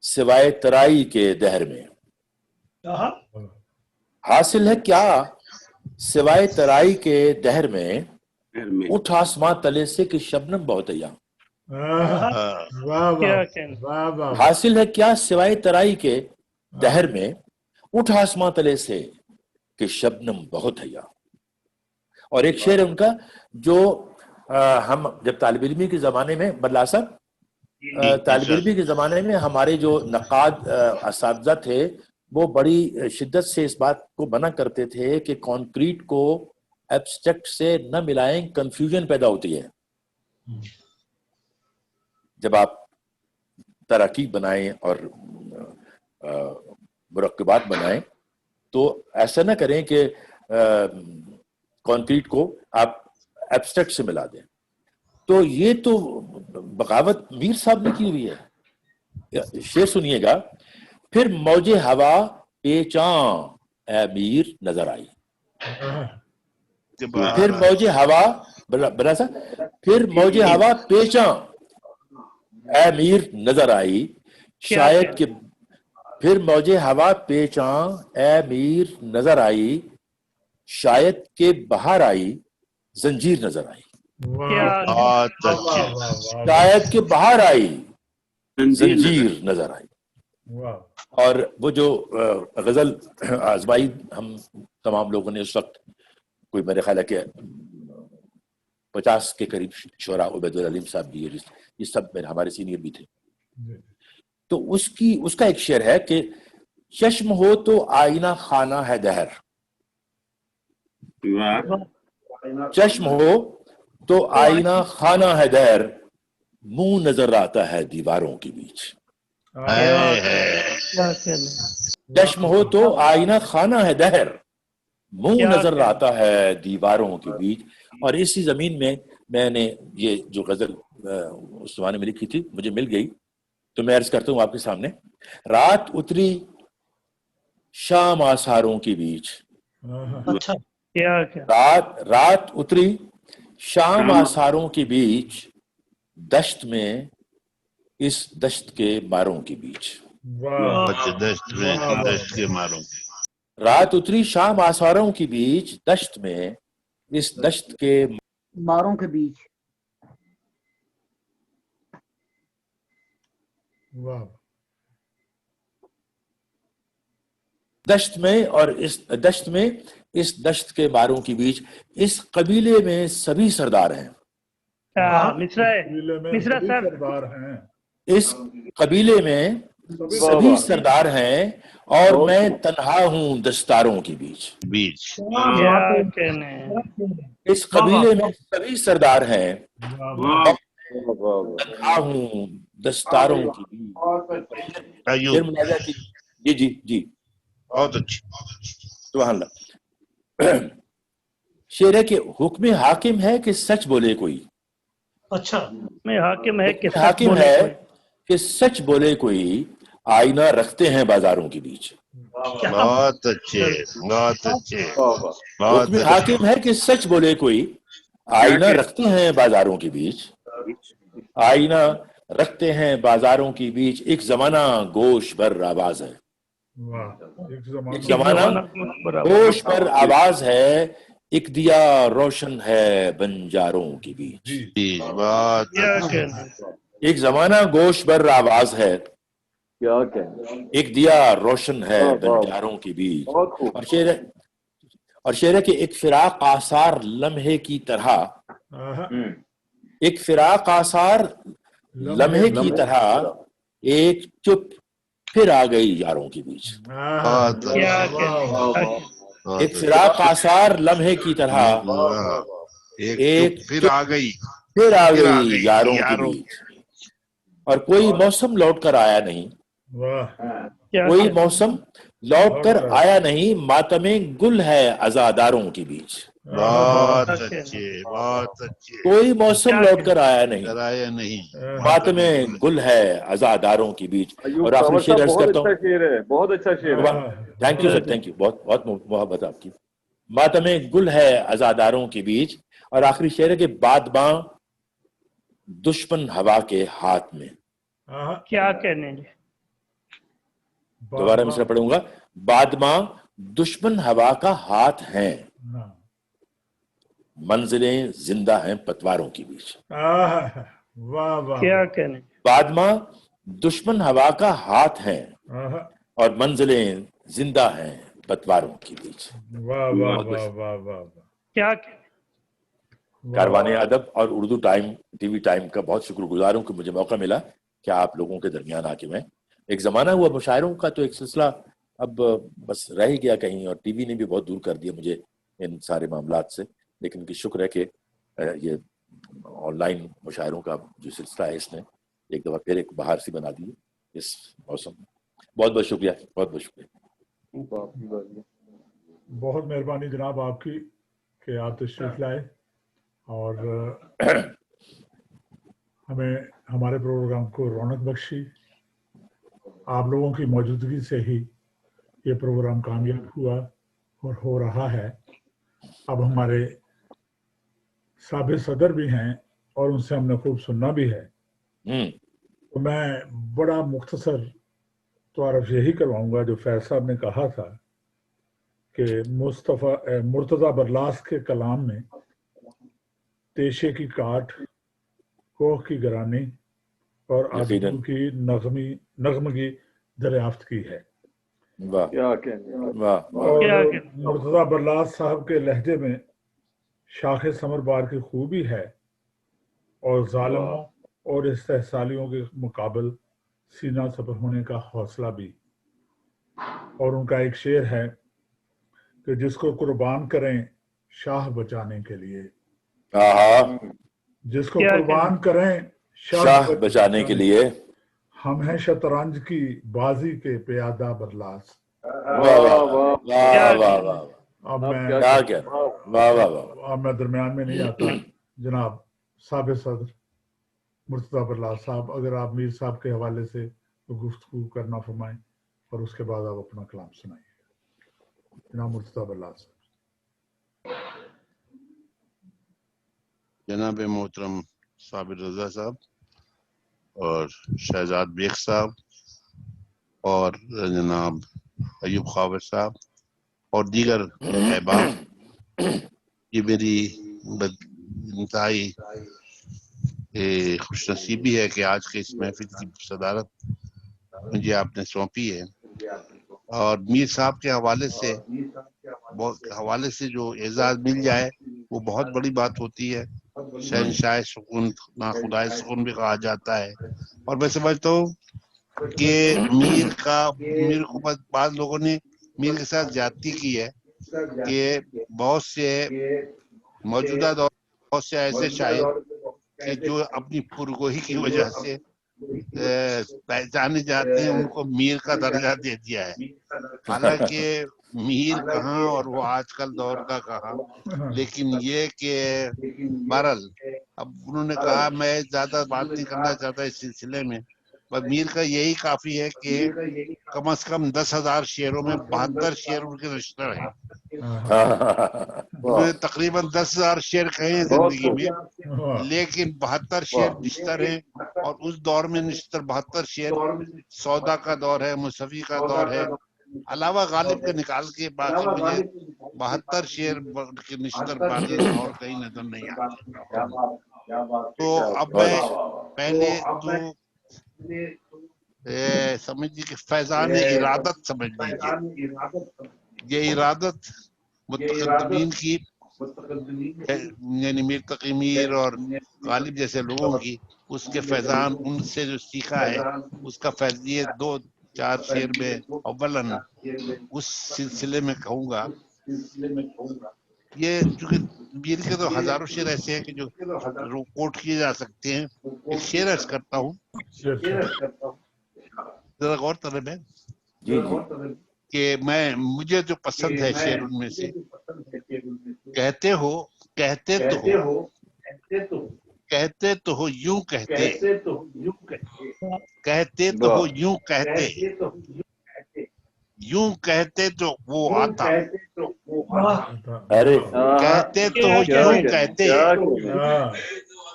سوائے ترائی کے دہر میں، حاصل ہے کیا سوائے ترائی کے دہر میں، اٹھ آسماں تلے سے کہ شبنم بہت ہے یہاں. حاصل ہے کیا سوائے ترائی کے دہر میں، اٹھ آسماں تلے سے کہ شبنم بہت ہے یہاں. اور ایک شعر ہے ان کا جو ہم جب طالب علمی کے زمانے میں بدلا صاحب طالب علمی کے زمانے میں ہمارے جو نقاد اساتذہ تھے وہ بڑی شدت سے اس بات کو منع کرتے تھے کہ کانکریٹ کو ایبسٹریکٹ سے نہ ملائیں، کنفیوژن پیدا ہوتی ہے. جب آپ تراکیب بنائیں اور مرکبات بنائیں تو ایسا نہ کریں کہ کانکریٹ کو آپ ایبسٹریکٹ سے ملا دیں. تو یہ تو بغاوت میر صاحب نے کی ہوئی ہے. شعر سنیے گا. پھر موج ہوا پیچاں اے میر نظر آئی، پھر موج ہوا بلا سا پھر موج ہوا پیچاں اے میر نظر آئی، شاید کہ پھر موج ہوا پیچاں اے میر نظر آئی، شاید کہ بہار آئی زنجیر نظر آئی. شاید کہ بہار آئی زنجیر نظر آئی. اور وہ جو غزل آزمائی ہم تمام لوگوں نے اس وقت کوئی میرے خیال ہے کہ 50 کے قریب شعراء، عبید العلیم صاحب بھی، یہ سب ہمارے سینئر بھی تھے. تو اس کا ایک شعر ہے کہ چشم ہو تو آئینہ خانہ ہے دہر، چشم ہو تو آئینہ خانہ ہے دہر، منہ نظر آتا ہے دیواروں کے بیچ. چشم ہو تو آئینہ خانہ ہے دہر، منہ نظر آتا ہے دیواروں کے بیچ. اور اسی زمین میں میں نے یہ جو غزل اس زمانے میں لکھی تھی مجھے مل گئی تو میں عرض کرتا ہوں آپ کے سامنے. رات اتری شام آثاروں کے بیچ، رات اتری شام آثاروں کے بیچ، دشت میں اس دشت کے ماروں کے بیچ. رات اتری شام آثاروں کے بیچ، دشت میں اس دشت کے ماروں کے بیچ. دشت میں اور اس دشت میں اس دشت کے ماروں کے بیچ، اس قبیلے میں سبھی سردار ہیں. اس قبیلے میں سبھی سردار ہیں اور میں تنہا ہوں دستاروں کے بیچ. اس قبیلے میں سبھی سردار ہیں اور تنہا ہوں دستاروں کے بیچ. جی جی جی بہت اچھی. سبحان اللہ. شعر ہے کہ حکم حاکم ہے کہ سچ بولے کوئی. اچھا میں حاکم ہے کہ حاکم ہے کہ سچ بولے کوئی، آئینہ رکھتے ہیں بازاروں کے بیچ. بہت اچھے بہت اچھے. حکم حاکم ہے کہ سچ بولے کوئی، آئینہ رکھتے ہیں بازاروں کے بیچ. آئینہ رکھتے ہیں بازاروں کے بیچ، ایک زمانہ گوش بر آواز ہے. ایک زمانہ گوش پر آواز ہے، ایک دیا روشن ہے بنجاروں کے بیچ. ایک زمانہ گوش پر آواز ہے، ایک دیا روشن ہے بنجاروں کے بیچ. اور شعر ہے کہ ایک فراق آثار لمحے کی طرح، ایک فراق آثار لمحے کی طرح، ایک چپ फिर आ गई यारों के बीच। एक फिराक आसार लम्हे की तरह, एक फिर आ गई यारों के बीच, और कोई मौसम लौट कर आया नहीं, कोई मौसम लौट कर आया नहीं, मातमे गुल है अज़ादारों के बीच। बहुत अच्छे, बहुत अच्छे। कोई मौसम लौट कर आया नहीं, मातमे गुल है अज़ादारों के बीच। और आखिरी शेर अर्ज करता हूँ, बहुत अच्छा शेर है। Thank you sir, thank you, बहुत बहुत मोहब्बत आपकी। मातमे गुल है अज़ादारों के बीच, और आखिरी शेर है कि बादबां दुश्मन हवा के हाथ में। क्या कहने, दोबारा मिसरा पढ़ूंगा, बादमां दुश्मन हवा का हाथ है, मंजिलें जिंदा हैं पतवारों के बीच। क्या कहने, बादमां दुश्मन हवा का हाथ है और मंजिलें जिंदा हैं पतवारों के बीच। क्या कारवाने अदब और उर्दू टाइम, टीवी टाइम का बहुत शुक्रगुजार हूं कि मुझे मौका मिला कि आप लोगों के दरमियान आके मैं, एक जमाना हुआ मुशायरों का तो एक सिलसिला अब बस रह ही गया कहीं, और टीवी ने भी बहुत दूर कर दिया मुझे इन सारे मामलात से। लेकिन कि शुक्र है कि ये ऑनलाइन मुशायरों का जो सिलसिला है इसने एक दफ़ा फिर एक बहार सी बना दी इस मौसम में। बहुत बहुत शुक्रिया, बहुत बहुत शुक्रिया। बहुत मेहरबानी जनाब आपकी कि आप तशरीफ लाए और हमें हमारे प्रोग्राम को रौनक बख्शी। आप लोगों की मौजूदगी से ही ये प्रोग्राम कामयाब हुआ और हो रहा है। अब हमारे साबिर सदर भी हैं और उनसे हमने खूब सुनना भी है, तो मैं बड़ा मुख्तसर तारफ यही करवाऊंगा जो फैज साहब ने कहा था कि मुर्तज़ा बरलास के कलाम में तेशे की काट, कोह की गरानी और आदतों की नगमगी दरियाफ्त की है। और मुर्तज़ा बरलास साहब के लहजे में शाखे समरबार की खूबी है और जालिमों और इस्तेहसालियों के मुकाबल सीना सबर होने का हौसला भी। और उनका एक शेर है कि जिसको कुर्बान करें शाह बचाने के लिए, जिसको कुर्बान करें शाह बचाने के लिए, हम हैं शतरंज की बाजी के प्यादा बरलास। अब मैं दरमियान में नहीं आता। जनाब साबिर सदर मुर्तज़ा बरलास साहब, अगर आप मीर साहब के हवाले से गुफ्तगू करना फरमाएं और उसके बाद आप अपना कलाम सुनाइए। जनाब मुर्तज़ा बरलास। जनाब मोहतरम साबिर रजा साहब और शहजाद बेग साहब और जनाब अयूब खावर साहब और दीगर अहबाब, ये मेरी इंतहाई खुशनसीबी है कि आज के इस महफिल की सदारत मुझे आपने सौंपी है। और मीर साहब के हवाले से जो एजाज मिल जाए वो बहुत बड़ी बात होती है। शहंशाह सुकून, ना खुदाए सुकून भी कहा जाता है। और मैं समझता हूँ कि मीर को बाद लोगों ने मीर के साथ ज्यादती की है कि बहुत से मौजूदा दौर बहुत से ऐसे शायर कि जो अपनी पुरगोही की वजह से पहचाने जाते हैं, उनको मीर का दर्जा दे दिया है। हालांकि मीर कहाँ और वो आजकल दौर का कहाँ। लेकिन ये कि बहरहाल अब उन्होंने कहा, मैं ज्यादा बात नहीं करना चाहता इस सिलसिले में, पर मीर का यही काफी है कि कम से कम 10,000 शेरों में 72 शेर उनके नश्तर हैं। उन्होंने तकरीबन 10,000 शेर कहे हैं जिंदगी में, लेकिन 72 शेर निश्तर हैं। और उस दौर में निश्तर 72 शेर सौदा का दौर है, मुसफ़ी का दौर है। अलावा गालिब के निकाल के बाकी मुझे 72 शेर के निश्तर बाकी और कहीं नजर नहीं आते। तो अब मैं पहले तो समझ लीजिए कि फैजान इरादत समझ लीजिए, ये इरादत मुतकद्दिमीन की यानी मीर तकी मीर और गालिब जैसे लोगों की, उसके फैजान उनसे जो सीखा है उसका फैज, ये दो 4 शेर में अव्वलन उस सिलसिले में कहूँगा, ये चूंकि मीर के तो हजारों शेर ऐसे हैं कि जो कोट किए जा सकते हैं। एक शेर अर्ज करता हूँ, जरा गौर तलब है कि मुझे जो पसंद है शेर उनमें से, कहते तो हो यूं कहते, यूं कहते तो वो आता, अरे कहते तो यूं कहते,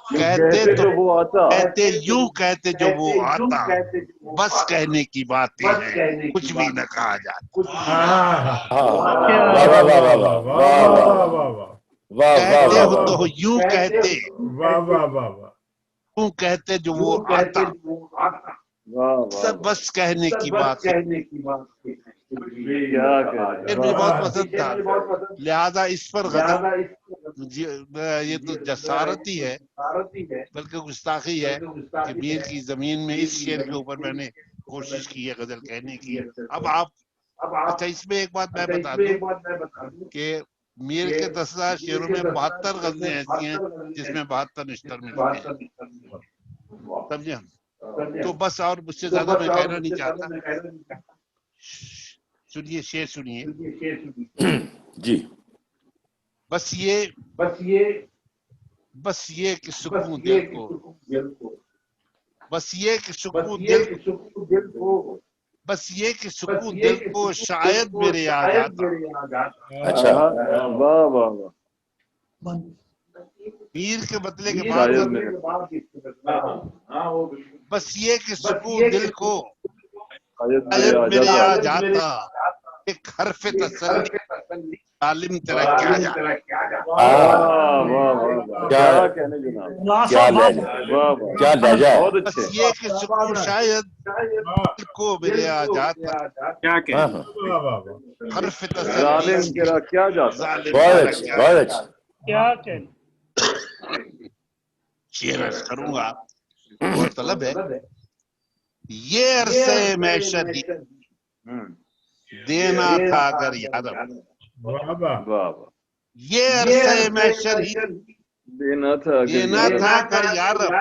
कहते तो वो आता, कहते यूं कहते जो वो आता, बस कहने की बातें हैं, कुछ भी न कहा जाता। कहते हो तो यूं कहते, यूं कहते जो वो आता, सब बस कहने की बात है। मुझे बहुत पसंद था, लिहाजा इस पर गजल, ये तो जसारत ही है बल्कि गुस्ताखी है कि मीर की जमीन में इस शेर के ऊपर मैंने कोशिश की है गजल कहने की। अब आप, अच्छा इसमें एक बात मैं बता दूं कि मीर के 10,000 शेरों में 72 गजलें ऐसी हैं जिसमें 72 निश्तर मिलते हैं, समझे? तो बस, और मुझसे ज्यादा मैं कहना नहीं चाहता। सुनिए शेर, सुनिए जी। बस ये कि सुकून दिल को, बस ये कि सुकून दिल को, बस ये कि सुकून दिल को शायद मेरे आ जाता। अच्छा, वाह वाह वाह। मीर के बदले के बाद बस ये कि सुकून दिल को शायद मेरे आ जाता, एक हरफ तसल्ली तालिम तेरा क्या जाता। क्या लहजा है। बस ये कि सुकून शायद दिल को मेरे आ जाता, हरफ तसल्ली क्या जाता। क्या कहने। शेर अर्ज करूंगा, और तलब है, ये अरसे मैशर ही देना था अगर यादव, ये अरसे मैशर ही देना था अगर यादव,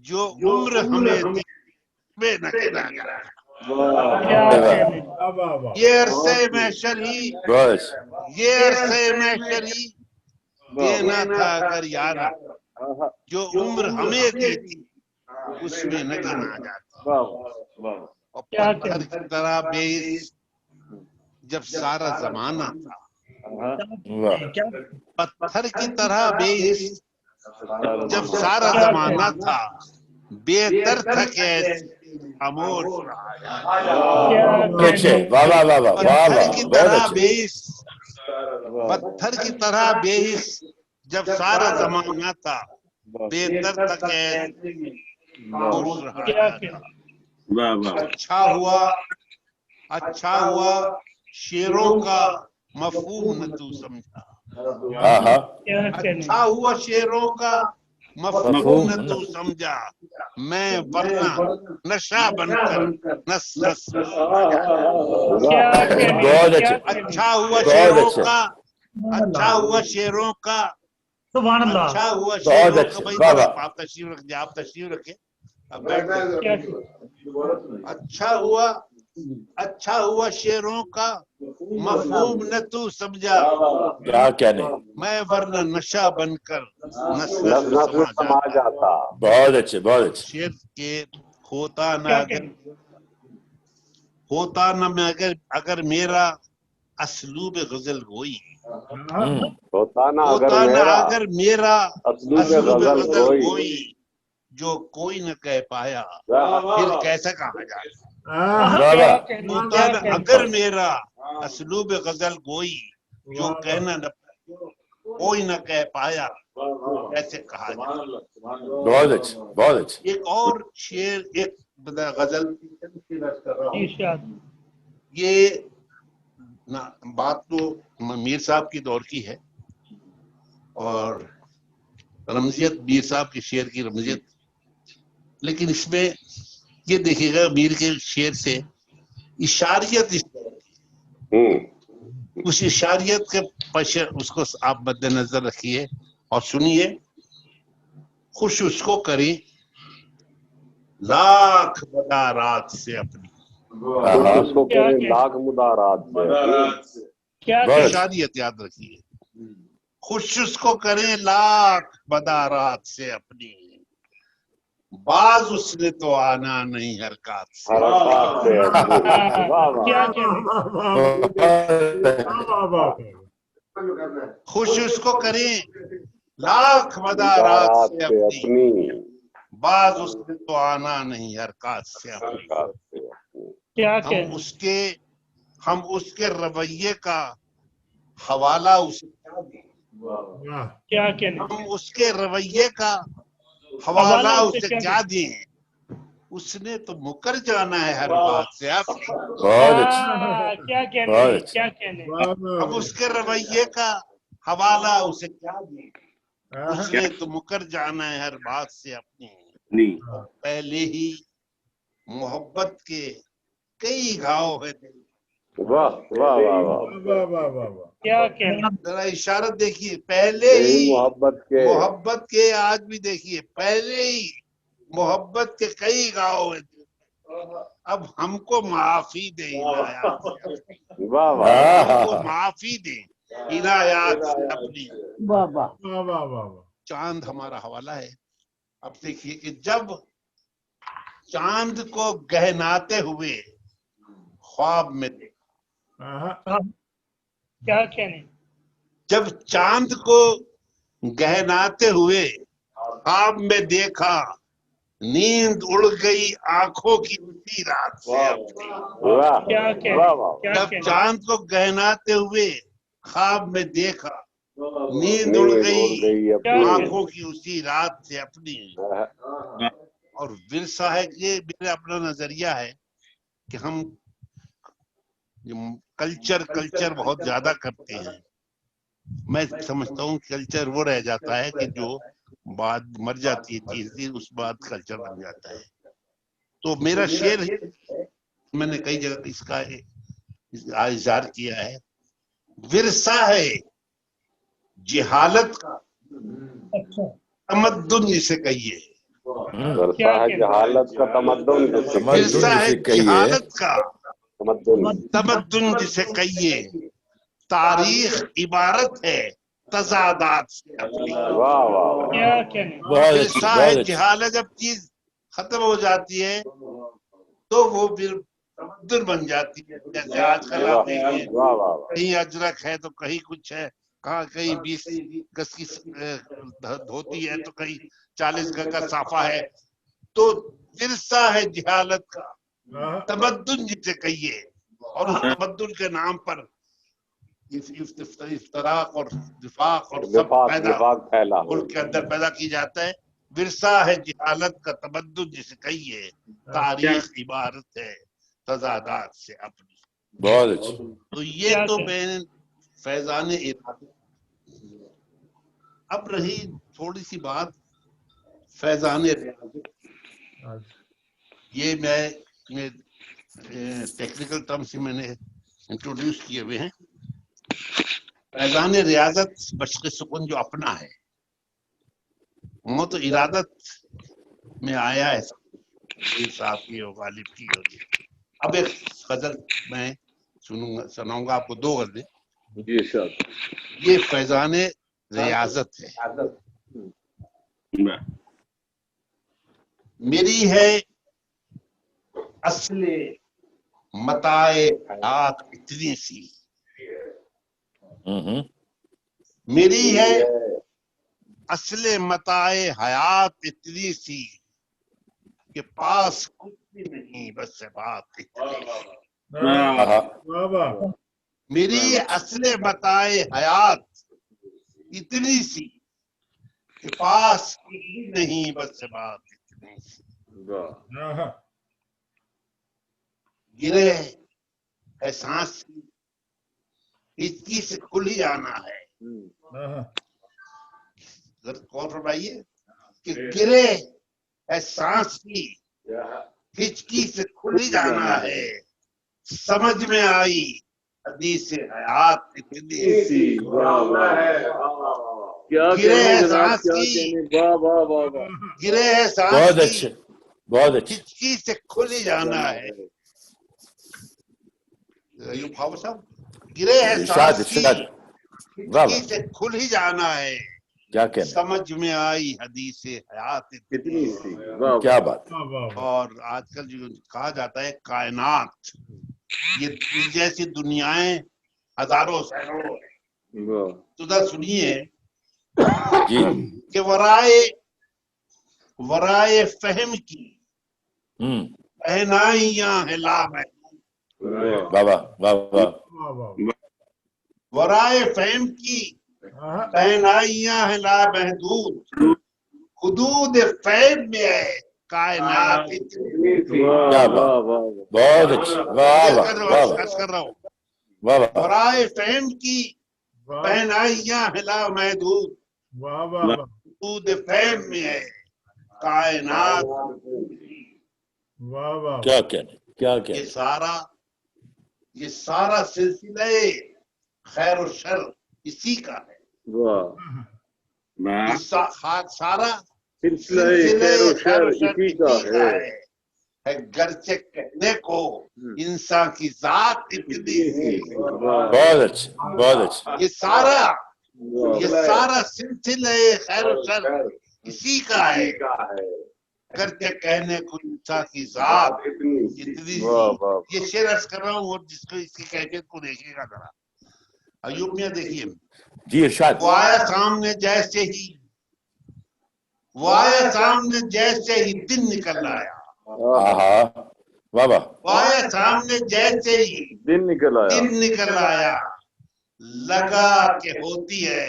जो उम्र हमें दी वे न कहना गया। ये अरसे मैशर ही, ये अरसे मैशर ही देना था अगर यादव, जो उम्र हमें दी थी उसमें न गिना जाता। और पत्थर की तरह बेइस जब सारा जमाना था, पत्थर की तरह बेइस जब सारा जमाना था, बेहतर था कैसे खामोश पत्थर की तरह बेइस, पत्थर की तरह बेइस जब सारा जमाना था, बेहतर था कैसे अच्छा हुआ शेरों का मफहूम न तू समझा, अच्छा हुआ शेरों का मफहूम न तू समझा, मैं वरना नशा बनकर नस नस। अच्छा हुआ शेरों का, अच्छा हुआ शेरों का, अच्छा हुआ शेरों का। भाई आप तशरीफ रखिए, आप तशरीफ रखिए, अब बैठ जाइए। अच्छा हुआ शेरों का मफहूम न तू समझा, क्या कहने, मैं वरना नशा बनकर नस समा जाता। बहुत अच्छे, बहुत अच्छे। शेर के होता न मैं अगर मेरा असलूब गजल गोई, होता ना अगर मेरा असलूब गजल गोई, जो कोई न कह पाया फिर कैसे कहा जाए। अगर मेरा असलूब गजल गोई, जो कहना न कोई न कह पाया कैसे कहा जाए। बहुत अच्छे, बहुत अच्छे। एक और शेर, एक गजल, ये ना बात तो मीर साहब की दौर की है, और रमजियत मीर साहब के शेर की रमजियत, लेकिन इसमें ये देखिएगा मीर के शेर से इशारियत उस इशारियत के पीछे उसको आप मद्देनजर रखिए और सुनिए। खुश उसको करी लाख मदारात से अपनी, उसको करें लाख मुदारात से। क्या इशारियत याद रखिए। खुश उसको करें लाख मदारात से अपनी, बाज उसने तो आना नहीं हरकत से। खुश उसको करें लाख मदारात से अपनी, बाज उसने तो आना नहीं हरकत से अपनी। हम उसके रवैये का हवाला उसे क्या दें? क्या कहने? हम उसके रवैये का हवाला उसे क्या दें? उसने तो मुकर जाना है हर बात से। आप क्या कहने? क्या कहने? अब उसके रवैये का हवाला उसे क्या दें? उसने तो मुकर जाना है हर बात से अपनी। पहले ही मोहब्बत के कई घाव है। वाह वाह वाह वाह वाह वाह। क्या कहना? जरा इशारत देखिए। पहले ही मोहब्बत के आज भी देखिए, पहले ही मोहब्बत के कई गाँव हैं। अब हमको माफी दे इनायात से, वाह वाह, हमको माफी दे इनायात से अपनी। वाह वाह वाह वाह। चांद हमारा हवाला है। अब देखिए कि जब चांद को गहनाते हुए ख्वाब में क्या कहने? जब चांद को गहनाते हुए ख्वाब में देखा, नींद उड़ गई आंखों की उसी रात से अपनी। क्या कहने? जब चांद को गहनाते हुए ख्वाब में देखा, नींद उड़ गई आंखों की उसी रात से अपनी। और विरसा है, ये मेरा अपना नजरिया है कि हम कल्चर बहुत ज्यादा करते हैं। मैं समझता हूँ कल्चर वो रह जाता है कि जो बात मर जाती है चीज, उस बात कल्चर बन जाता है। तो मेरा शेर मैंने कई जगह इसका इज़हार किया है। विरसा है जिहालत का तमद्दुन जिसे कहिए। विरसा है जिहालत का तमद्दुन विरसा है जिहालत का तमद्दुन जिसे कहिए। तारीख इबारत है तजादात से अपनी। वाह वाह। क्या कहने? विरसा है जिहालत, जब चीज खत्म हो जाती है तो वो फिर तमद्दुन बन जाती है। जैसे आजकल आप देखिए, कहीं अजरक है तो कहीं कुछ है, कहीं 20 गज की धोती है तो कहीं 40 गज का साफा है। तो विरसा है जिहालत का तमद्दुन जिसे कहिए। और उस तमद्दुन के नाम पर इफ्तराक और निफाक और सब पैदा मुल्क के अंदर पैदा की जाता है। विरसा है जिहालत का तमद्दुन जिसे कहिए। तारीख इबारत है तजादात से अपनी। बहुत अच्छी। तो ये तो मैं फैजान इरादत। अब रही थोड़ी सी बात फैजान रियाजत। ये मैं टेक्निकल टर्म से मैंने इंट्रोड्यूस किए हुए हैं। फैजान रियाजत बश्क सुकून जो अपना है, वो तो इरादत में आया है साहब की और गालिब की। और अब एक गजल मैं सुनाऊंगा आपको, 2 गजलें। ये फैजान रियाजत है। मेरी है असले मताए हयात इतनी सी, मेरी है असले मताए हयात इतनी सी कि पास कुछ भी नहीं बस बात इतनी सी। मेरी असले मताए हयात इतनी सी कि पास कुछ भी नहीं बस बात इतनी सी। गिरे है सांस हिचकी से खुल ही जाना है। कौन फरमाइए कि गिरे है सांस की हिचकी से खुल ही जाना है। समझ में आई हदीस हयात इतनी सी, गिरे है सांस की, गिरे है सांस बहुत की, अच्छे, बहुत अच्छे। हिचकी से खुल ही जाना है। अयूब खान साहब, गिरे है इरशाद सांस की, इरशाद, वाह हिचकी वाह, से खुल ही जाना है। क्या कहना, समझ में आई हदीस हयात इतनी सी, क्या बात। और आजकल जो कहा जाता है कायनात, ये जैसी दुनियाएं हजारों सैकड़ों हैं। तो सुनिए जी, कि वराए फहम की पहनाइयां है लाभ, वाह वाह वाह वाह, वराए फहम की पहनाइयां है लामहदूद, हुदूद फैब में है कायनात इतनी। क्या बात, बहुत अच्छे, वाह वाह वाह वाह, कर रहा हूँ, वाह वाह, वराए फहम की पहनाइयां है लामहदूद, हुदूद फैब में है कायनात। क्या कहना, क्या कहना, ये सारा सिलसिला खैर और शर इसी का है। ये सारा सिलसिला खैर और शर इसी का है। गरचे कहने को इंसान की जात इतनी सी, बहुत अच्छे, बहुत अच्छे, ये सारा सिलसिला खैर और शर इसी का है। करके कहने को इंसान की जात इतनी सी। ये शेर अर्ज कर रहा हूँ, और जिसको इसकी कैफियत को देखिएगा जरा। अयूब मियां देखिए, जी इरशाद, वो आया सामने जैसे ही, वो आया सामने जैसे ही दिन निकल आया। आहा, वाह वाह, वो आया सामने जैसे ही दिन निकल आया, लगा के होती है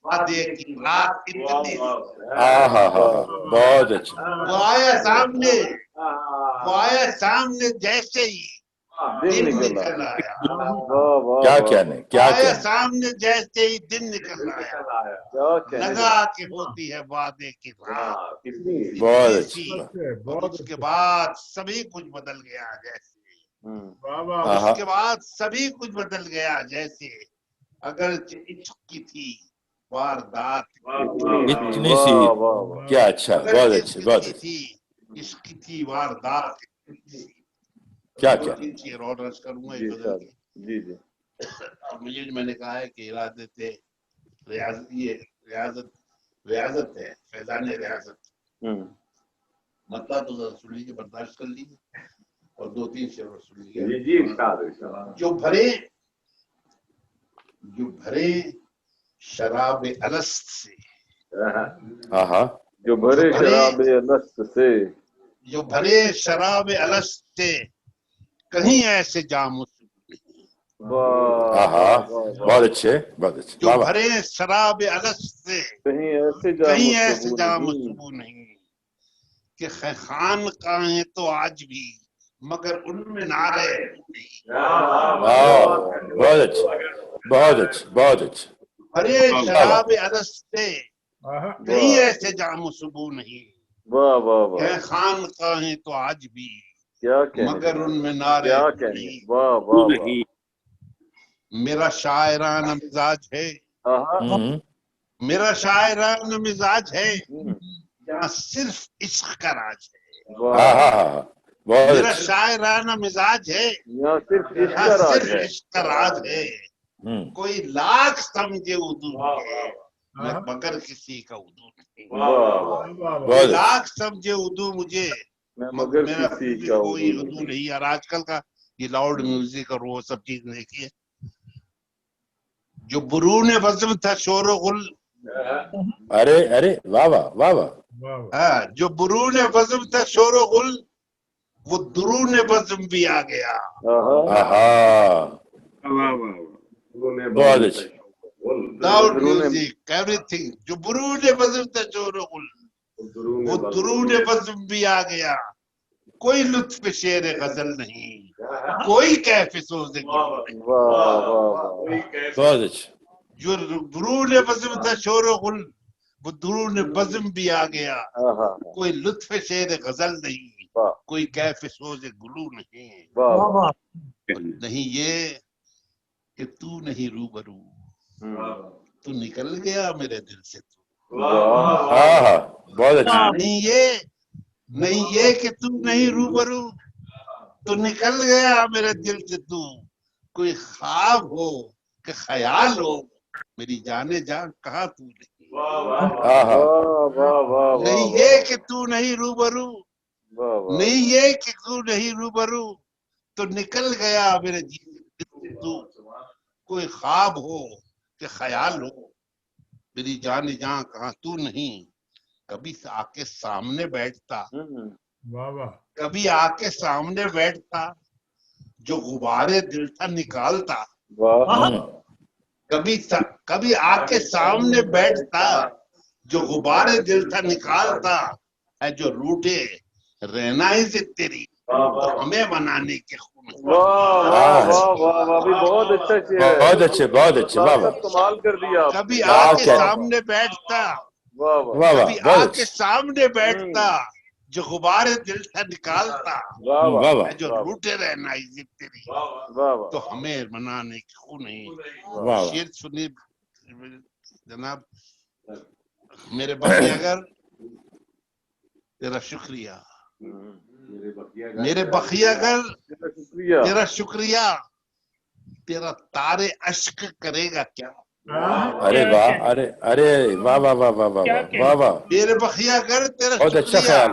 वादे की रात इतनी। आहा हा, बहुत अच्छे, वो आया सामने जैसे ही दिन निकल आया। क्या कहने, क्या आया कहने, सामने जैसे ही दिन निकल आया, लगा के होती है वादे की रात बहुत इतनी अच्छी सी। बात, और उसके बाद सभी कुछ बदल गया जैसे, आहा, उसके बाद सभी कुछ बदल गया जैसे, अगर इश्क की थी वारदात इतनी सी, क्या अच्छा, बहुत अच्छे, बहुत अच्छे, थी, इश्क की वारदात। क्या कहना, तीन शेर और अर्ज करूंगा जी बदल सर, के। जी जी, और मुझे मैंने कहा है कि इरादे थे रियाजत, ये रियाजत है, फैजान रियाजत। मतलब तो जरा सुन लीजिए, बर्दाश्त कर लीजिए, और दो तीन शेर और सुन लीजिए। जी इरशाद, जो भरे शराब अलस्त से, आहा, जो भरे शराब अलस्त से, जो भरे शराब अलस्त से कहीं ऐसे जाम आहा, बहुत अच्छे, बहुत अच्छे, जो वाह वाह, भरे शराब अलस्त से कहीं ऐसे जाम सुबू नहीं, कि खान काहें तो आज भी मगर उनमें नारे बहुत अच्छे, बहुत अच्छे, बहुत अच्छे, भरे शराब अलस्त से कहीं ऐसे जाम सुबू नहीं, वाह वाह वाह, खान काहें तो आज भी क्या कहने, मगर उनमें नारे क्या कहने, वाह वाह वाह, मेरा शायराना मिजाज है, मेरा शायराना मिजाज है, जहाँ सिर्फ इश्क का राज है। बहुत मेरा अच्छे, शायराना मिजाज है, यहाँ सिर्फ इश्क जहाँ का राज सिर्फ है, इश्क का राज है। कोई लाख समझे उर्दू है, मगर किसी का उर्दू नहीं। कोई लाख समझे उर्दू मुझे, मगर मेरा किसी का कोई उर्दू नहीं। और आजकल का ये लाउड म्यूजिक और वो सब चीज देखिए, जो बुरून वज़्म था शोर गुल, अरे अरे, वाह वाह वाह वाह, जो बुरून वज़्म था शोर गुल, वो दुरून वज़्म भी आ गया। आहा, बहुत अच्छे, लाउड म्यूजिक एवरीथिंग, जो बुरून वज़्म था शोर गुल, वो दुरून वज़्म भी आ गया। कोई लुत्फ शेर गजल नहीं, कोई कैफ सोज़ बहुत अच्छे, जो दुरून वज़्म था शोर गुल, वो दुरून वज़्म भी आ गया। कोई लुत्फ शेर गजल नहीं, कोई कैफ सोज़ गुलू नहीं। نہیں یہ کہ تو نہیں روبرو، تو نکل گیا میرے دل سے تو، بہت اچھا، نہیں یہ کہ تو نہیں روبرو، تو نکل گیا میرے دل سے تو، کوئی خواب ہو کہ خیال ہو، میری جانے جا کہاں تو نہیں، نہیں یہ کہ تو نہیں روبرو، نہیں یہ کہ تو نہیں روبرو، تو نکل گیا میرے دل سے تو، کوئی خواب ہو کہ خیال ہو، میری جان جہاں کہاں تو نہیں، کبھی آ کے سامنے بیٹھتا، کبھی آ کے سامنے بیٹھتا، جو غبارے دل تھا نکالتا، کبھی آ کے سامنے بیٹھتا، جو غبارے دل تھا نکالتا، ہے جو روٹے رہنا ہی سے تیری، تو ہمیں بنانے کے خون، بہت اچھا شعر ہے، بہت اچھے، بہت اچھے، واہ واہ، کمال کر دیا، کبھی آ کے سامنے بیٹھتا، کبھی آ کے سامنے بیٹھتا، جو غبارے دل سے نکالتا، ہے جو روٹے رہنا ہی تیری، تو ہمیں منانے کی خون نہیں۔ شیر سنی جناب، میرے بخی اگر تیرا شکریہ، میرے بخی اگر تیرا شکریہ، تیرا تارے اشک کرے گا کیا، ارے واہ، ارے واہ واہ واہ واہ واہ واہ واہ، میرے بخی اگر تیرا بہت اچھا شکریہ، خیال،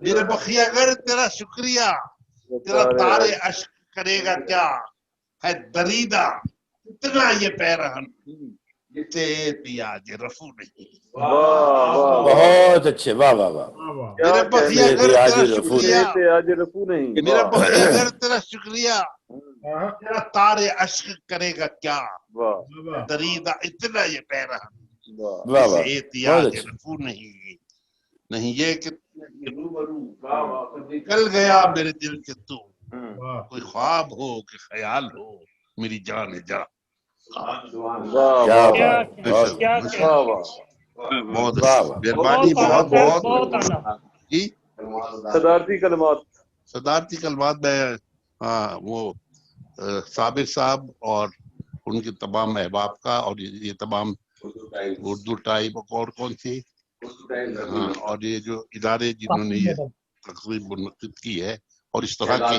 میرے بخی اگر تیرا شکریہ، تیرا تارے اشک کرے گا کیا، ہے دریدہ اتنا یہ پیرہن، جسے احتیاج رفو نہیں، بہت اچھے، واہ واہ واہ، میرے بخی اگر تیرا شکریہ، نہیں، میرا بخی اگر تیرا شکریہ، تیرا تارے اشک کرے گا کیا، دریدہ اتنا یہ پیرہن، جسے احتیاج رفو نہیں، نہیں یہ کہ نکل گیا میرے دل سے تو، کوئی خواب ہو کہ خیال ہو، میری جان جا، بہت مہربانی، بہت بہت جی، صدارتی کلمات، صدارتی کلمات میں وہ صابر صاحب اور ان کے تمام احباب کا، اور یہ تمام اردو ٹائپ اور کون سی، اور یہ جو ادارے جنہوں نے یہ تقریب منعقد کی ہے، اور اس طرح کے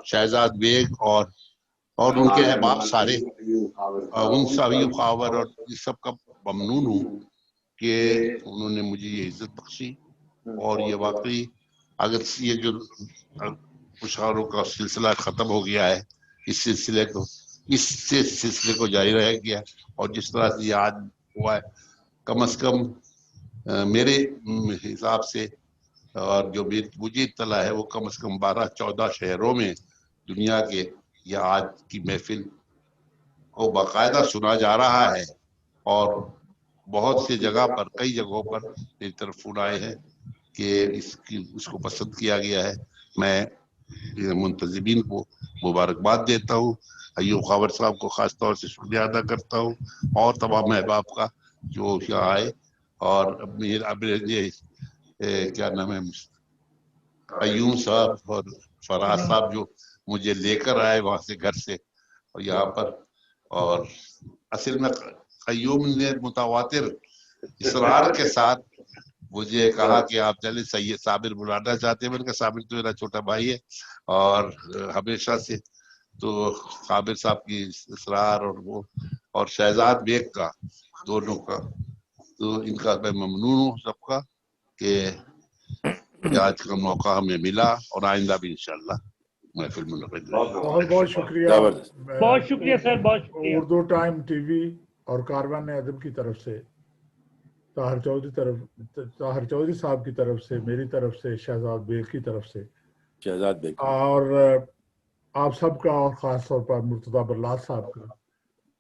شہزاد بیگ اور ان کے احباب سارے، ان سبھی خاور اور اس سب کا ممنون ہوں کہ انہوں نے مجھے یہ عزت بخشی، اور یہ واقعی اگر یہ جو اشعاروں کا سلسلہ ختم ہو گیا ہے، اس سلسلے کو جاری رہ گیا، اور جس طرح سے یہ آج ہوا ہے، کم از کم میرے حساب سے، اور جو مجھے اطلاع ہے، وہ کم از کم 12-14 شہروں میں دنیا کے یہ آج کی محفل کو باقاعدہ سنا جا رہا ہے، اور بہت سی جگہ پر، کئی جگہوں پر میری طرف فون آئے ہیں کہ اس کو پسند کیا گیا ہے۔ میں منتظمین کو مبارکباد دیتا ہوں، ایوب خاور صاحب کو خاص طور سے شکریہ ادا کرتا ہوں، اور تمام احباب کا جو یہاں آئے، اور کیا نام ہے، قیوم صاحب اور فراز صاحب جو مجھے لے کر آئے وہاں سے، گھر سے، اور یہاں پر، اور اصل میں قیوم نے متواتر اصرار کے ساتھ مجھے کہا کہ آپ چلے، سید صابر بلانا چاہتے ہیں، میں نے کہا صابر تو میرا چھوٹا بھائی ہے، اور ہمیشہ سے تو صابر صاحب کی اصرار اور وہ، اور شہزاد بیگ کا، دونوں کا، تو ان کا میں ممنون ہوں سب کا کہ آج کا موقع ہمیں ملا، اور آئندہ بھی انشاءاللہ محفل منعقد ہوگی۔ بہت بہت شکریہ، بہت شکریہ سر، بہت شکریہ اردو ٹائم ٹی وی اور کاروان ادب کی طرف سے، طاہر چودھری صاحب کی طرف سے، میری طرف سے، شہزاد بیگ کی طرف سے، شہزاد بیگ، اور آپ سب کا، اور خاص طور پر مرتضیٰ برلاس صاحب کا۔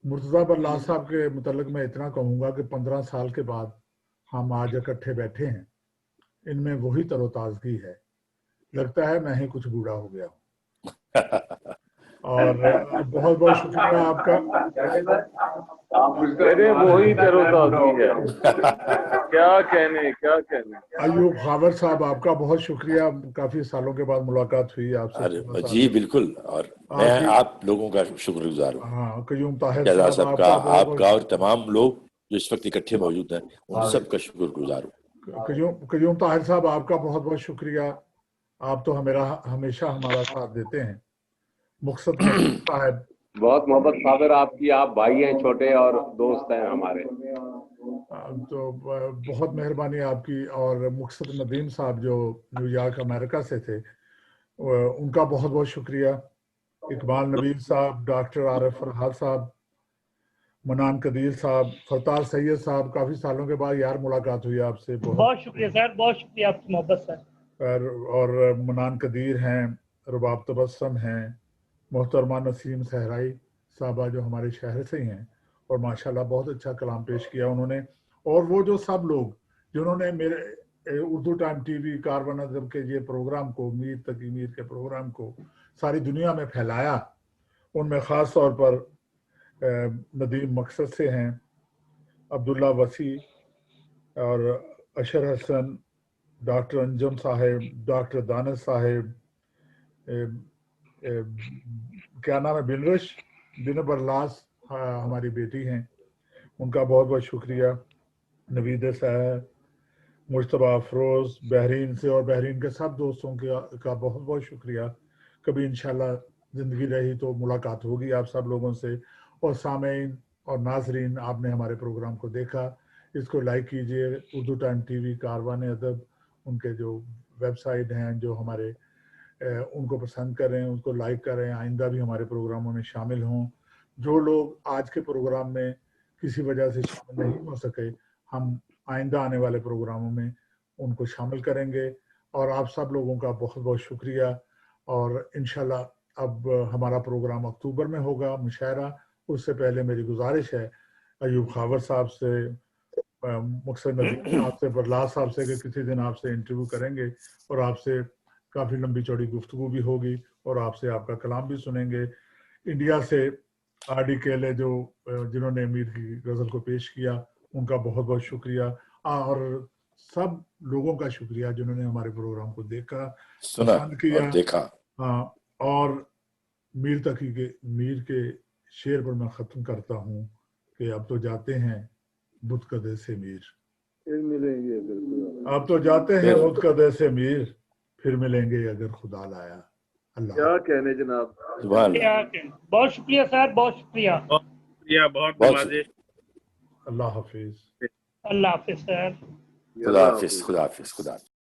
مرتضیٰ برلاس صاحب کے متعلق میں اتنا کہوں گا کہ 15 سال کے بعد ہم آج اکٹھے بیٹھے ہیں، ان میں وہی تر و تازگی ہے، لگتا ہے میں ہی کچھ بوڑھا ہو گیا ہوں۔ اور بہت بہت شکریہ آپ کا، अरे वही तरोताज़गी है। क्या कहने। अयूब खावर साहब, आपका बहुत शुक्रिया, काफी सालों के बाद मुलाकात हुई आपसे। अरे जी बिल्कुल, और मैं आप लोगों का शुक्रगुजार हूँ। हाँ, कयूम ताहिर शहजाद साहब का, आपका और तमाम लोग जो इस वक्त इकट्ठे मौजूद हैं, उन सबका शुक्रगुजार हूँ। कयूम ताहिर साहब, आपका बहुत बहुत शुक्रिया, आप तो हमेशा हमारा साथ देते हैं। मुक़्सद नदीम साहब, बहुत मोहब्बत साबिर आपकी, आप भाई हैं छोटे और दोस्त हैं हमारे। तो बहुत मेहरबानी आपकी। और मुक़्सद नदीम साहब जो न्यूयॉर्क अमेरिका से थे, उनका बहुत बहुत शुक्रिया। इकबाल नबील साहब, डॉक्टर आरिफ फरहाद साहब, मनान कदीर साहब, फरतार सैयद साहब, काफ़ी सालों के बाद यार मुलाकात हुई आपसे। बहुत शुक्रिया सर, बहुत शुक्रिया आपकी मोहब्बत सर। और मनान कदीर हैं, रुबाब तबस्सम हैं, मोहतरमा नसीम सहराई साहबा जो हमारे शहर से ही हैं और माशाल्लाह बहुत अच्छा कलाम पेश किया उन्होंने। और वो जो सब लोग जिन्होंने मेरे उर्दू टाइम टीवी कारवान अदब के ये प्रोग्राम को, मीर तकी मीर के प्रोग्राम को सारी दुनिया में फैलाया, उनमें ख़ास तौर पर नदीम मकसद से हैं, अब्दुल्ला वसी और अशर हसन, डॉक्टर अंजम साहिब, डॉक्टर दानिश साहिब, क्या नाम है, बिन बरलास हमारी बेटी हैं, उनका बहुत बहुत शुक्रिया। नवीद साहब, मुश्तबा अफरोज़ बहरीन से, और बहरीन के सब दोस्तों का बहुत बहुत शुक्रिया। कभी इंशाल्लाह ज़िंदगी रही तो मुलाकात होगी आप सब लोगों से। और सामीन और नाजरीन, आपने हमारे प्रोग्राम को देखा, इसको लाइक कीजिए। उर्दू टाइम टीवी कारवान अदब, उनके जो वेबसाइट हैं, जो हमारे उनको पसंद करें, उनको लाइक करें, आइंदा भी हमारे प्रोग्रामों में शामिल हों। जो लोग आज के प्रोग्राम में किसी वजह से शामिल नहीं हो सके, हम आइंदा आने वाले प्रोग्रामों में उनको शामिल करेंगे। और आप सब लोगों का बहुत बहुत शुक्रिया। और इंशाल्लाह अब हमारा प्रोग्राम अक्टूबर में होगा, मुशायरा। उससे पहले मेरी गुजारिश है अयूब खावर साहब से, मुक़्सद नदीम साहब से, बरलास साहब से कि किसी दिन आपसे इंटरव्यू करेंगे और आपसे काफ़ी लंबी चौड़ी गुफ्तगू भी होगी और आपसे आपका कलाम भी सुनेंगे। इंडिया से आर.डी. केले जो जिन्होंने मीर की गज़ल को पेश किया, उनका बहुत बहुत शुक्रिया। और सब लोगों का शुक्रिया जिन्होंने हमारे प्रोग्राम को देखा, सुना पसंद किया और देखा। हाँ, और मीर के शेर पर मैं ख़त्म करता हूँ कि अब तो जाते हैं बुत कदे से मीर, फिर मिलेंगे बिल्कुल। अब तो जाते हैं बुत कदे से मीर, फिर मिलेंगे अगर खुदा लाया। अल्लाह क्या कहने जनाब, बहुत शुक्रिया सर, बहुत शुक्रिया, बहुत नवाजिश। अल्लाह हाफिज। अल्लाह हाफिज सर। खुदा हाफिज, खुदा हाफिज, खुदा।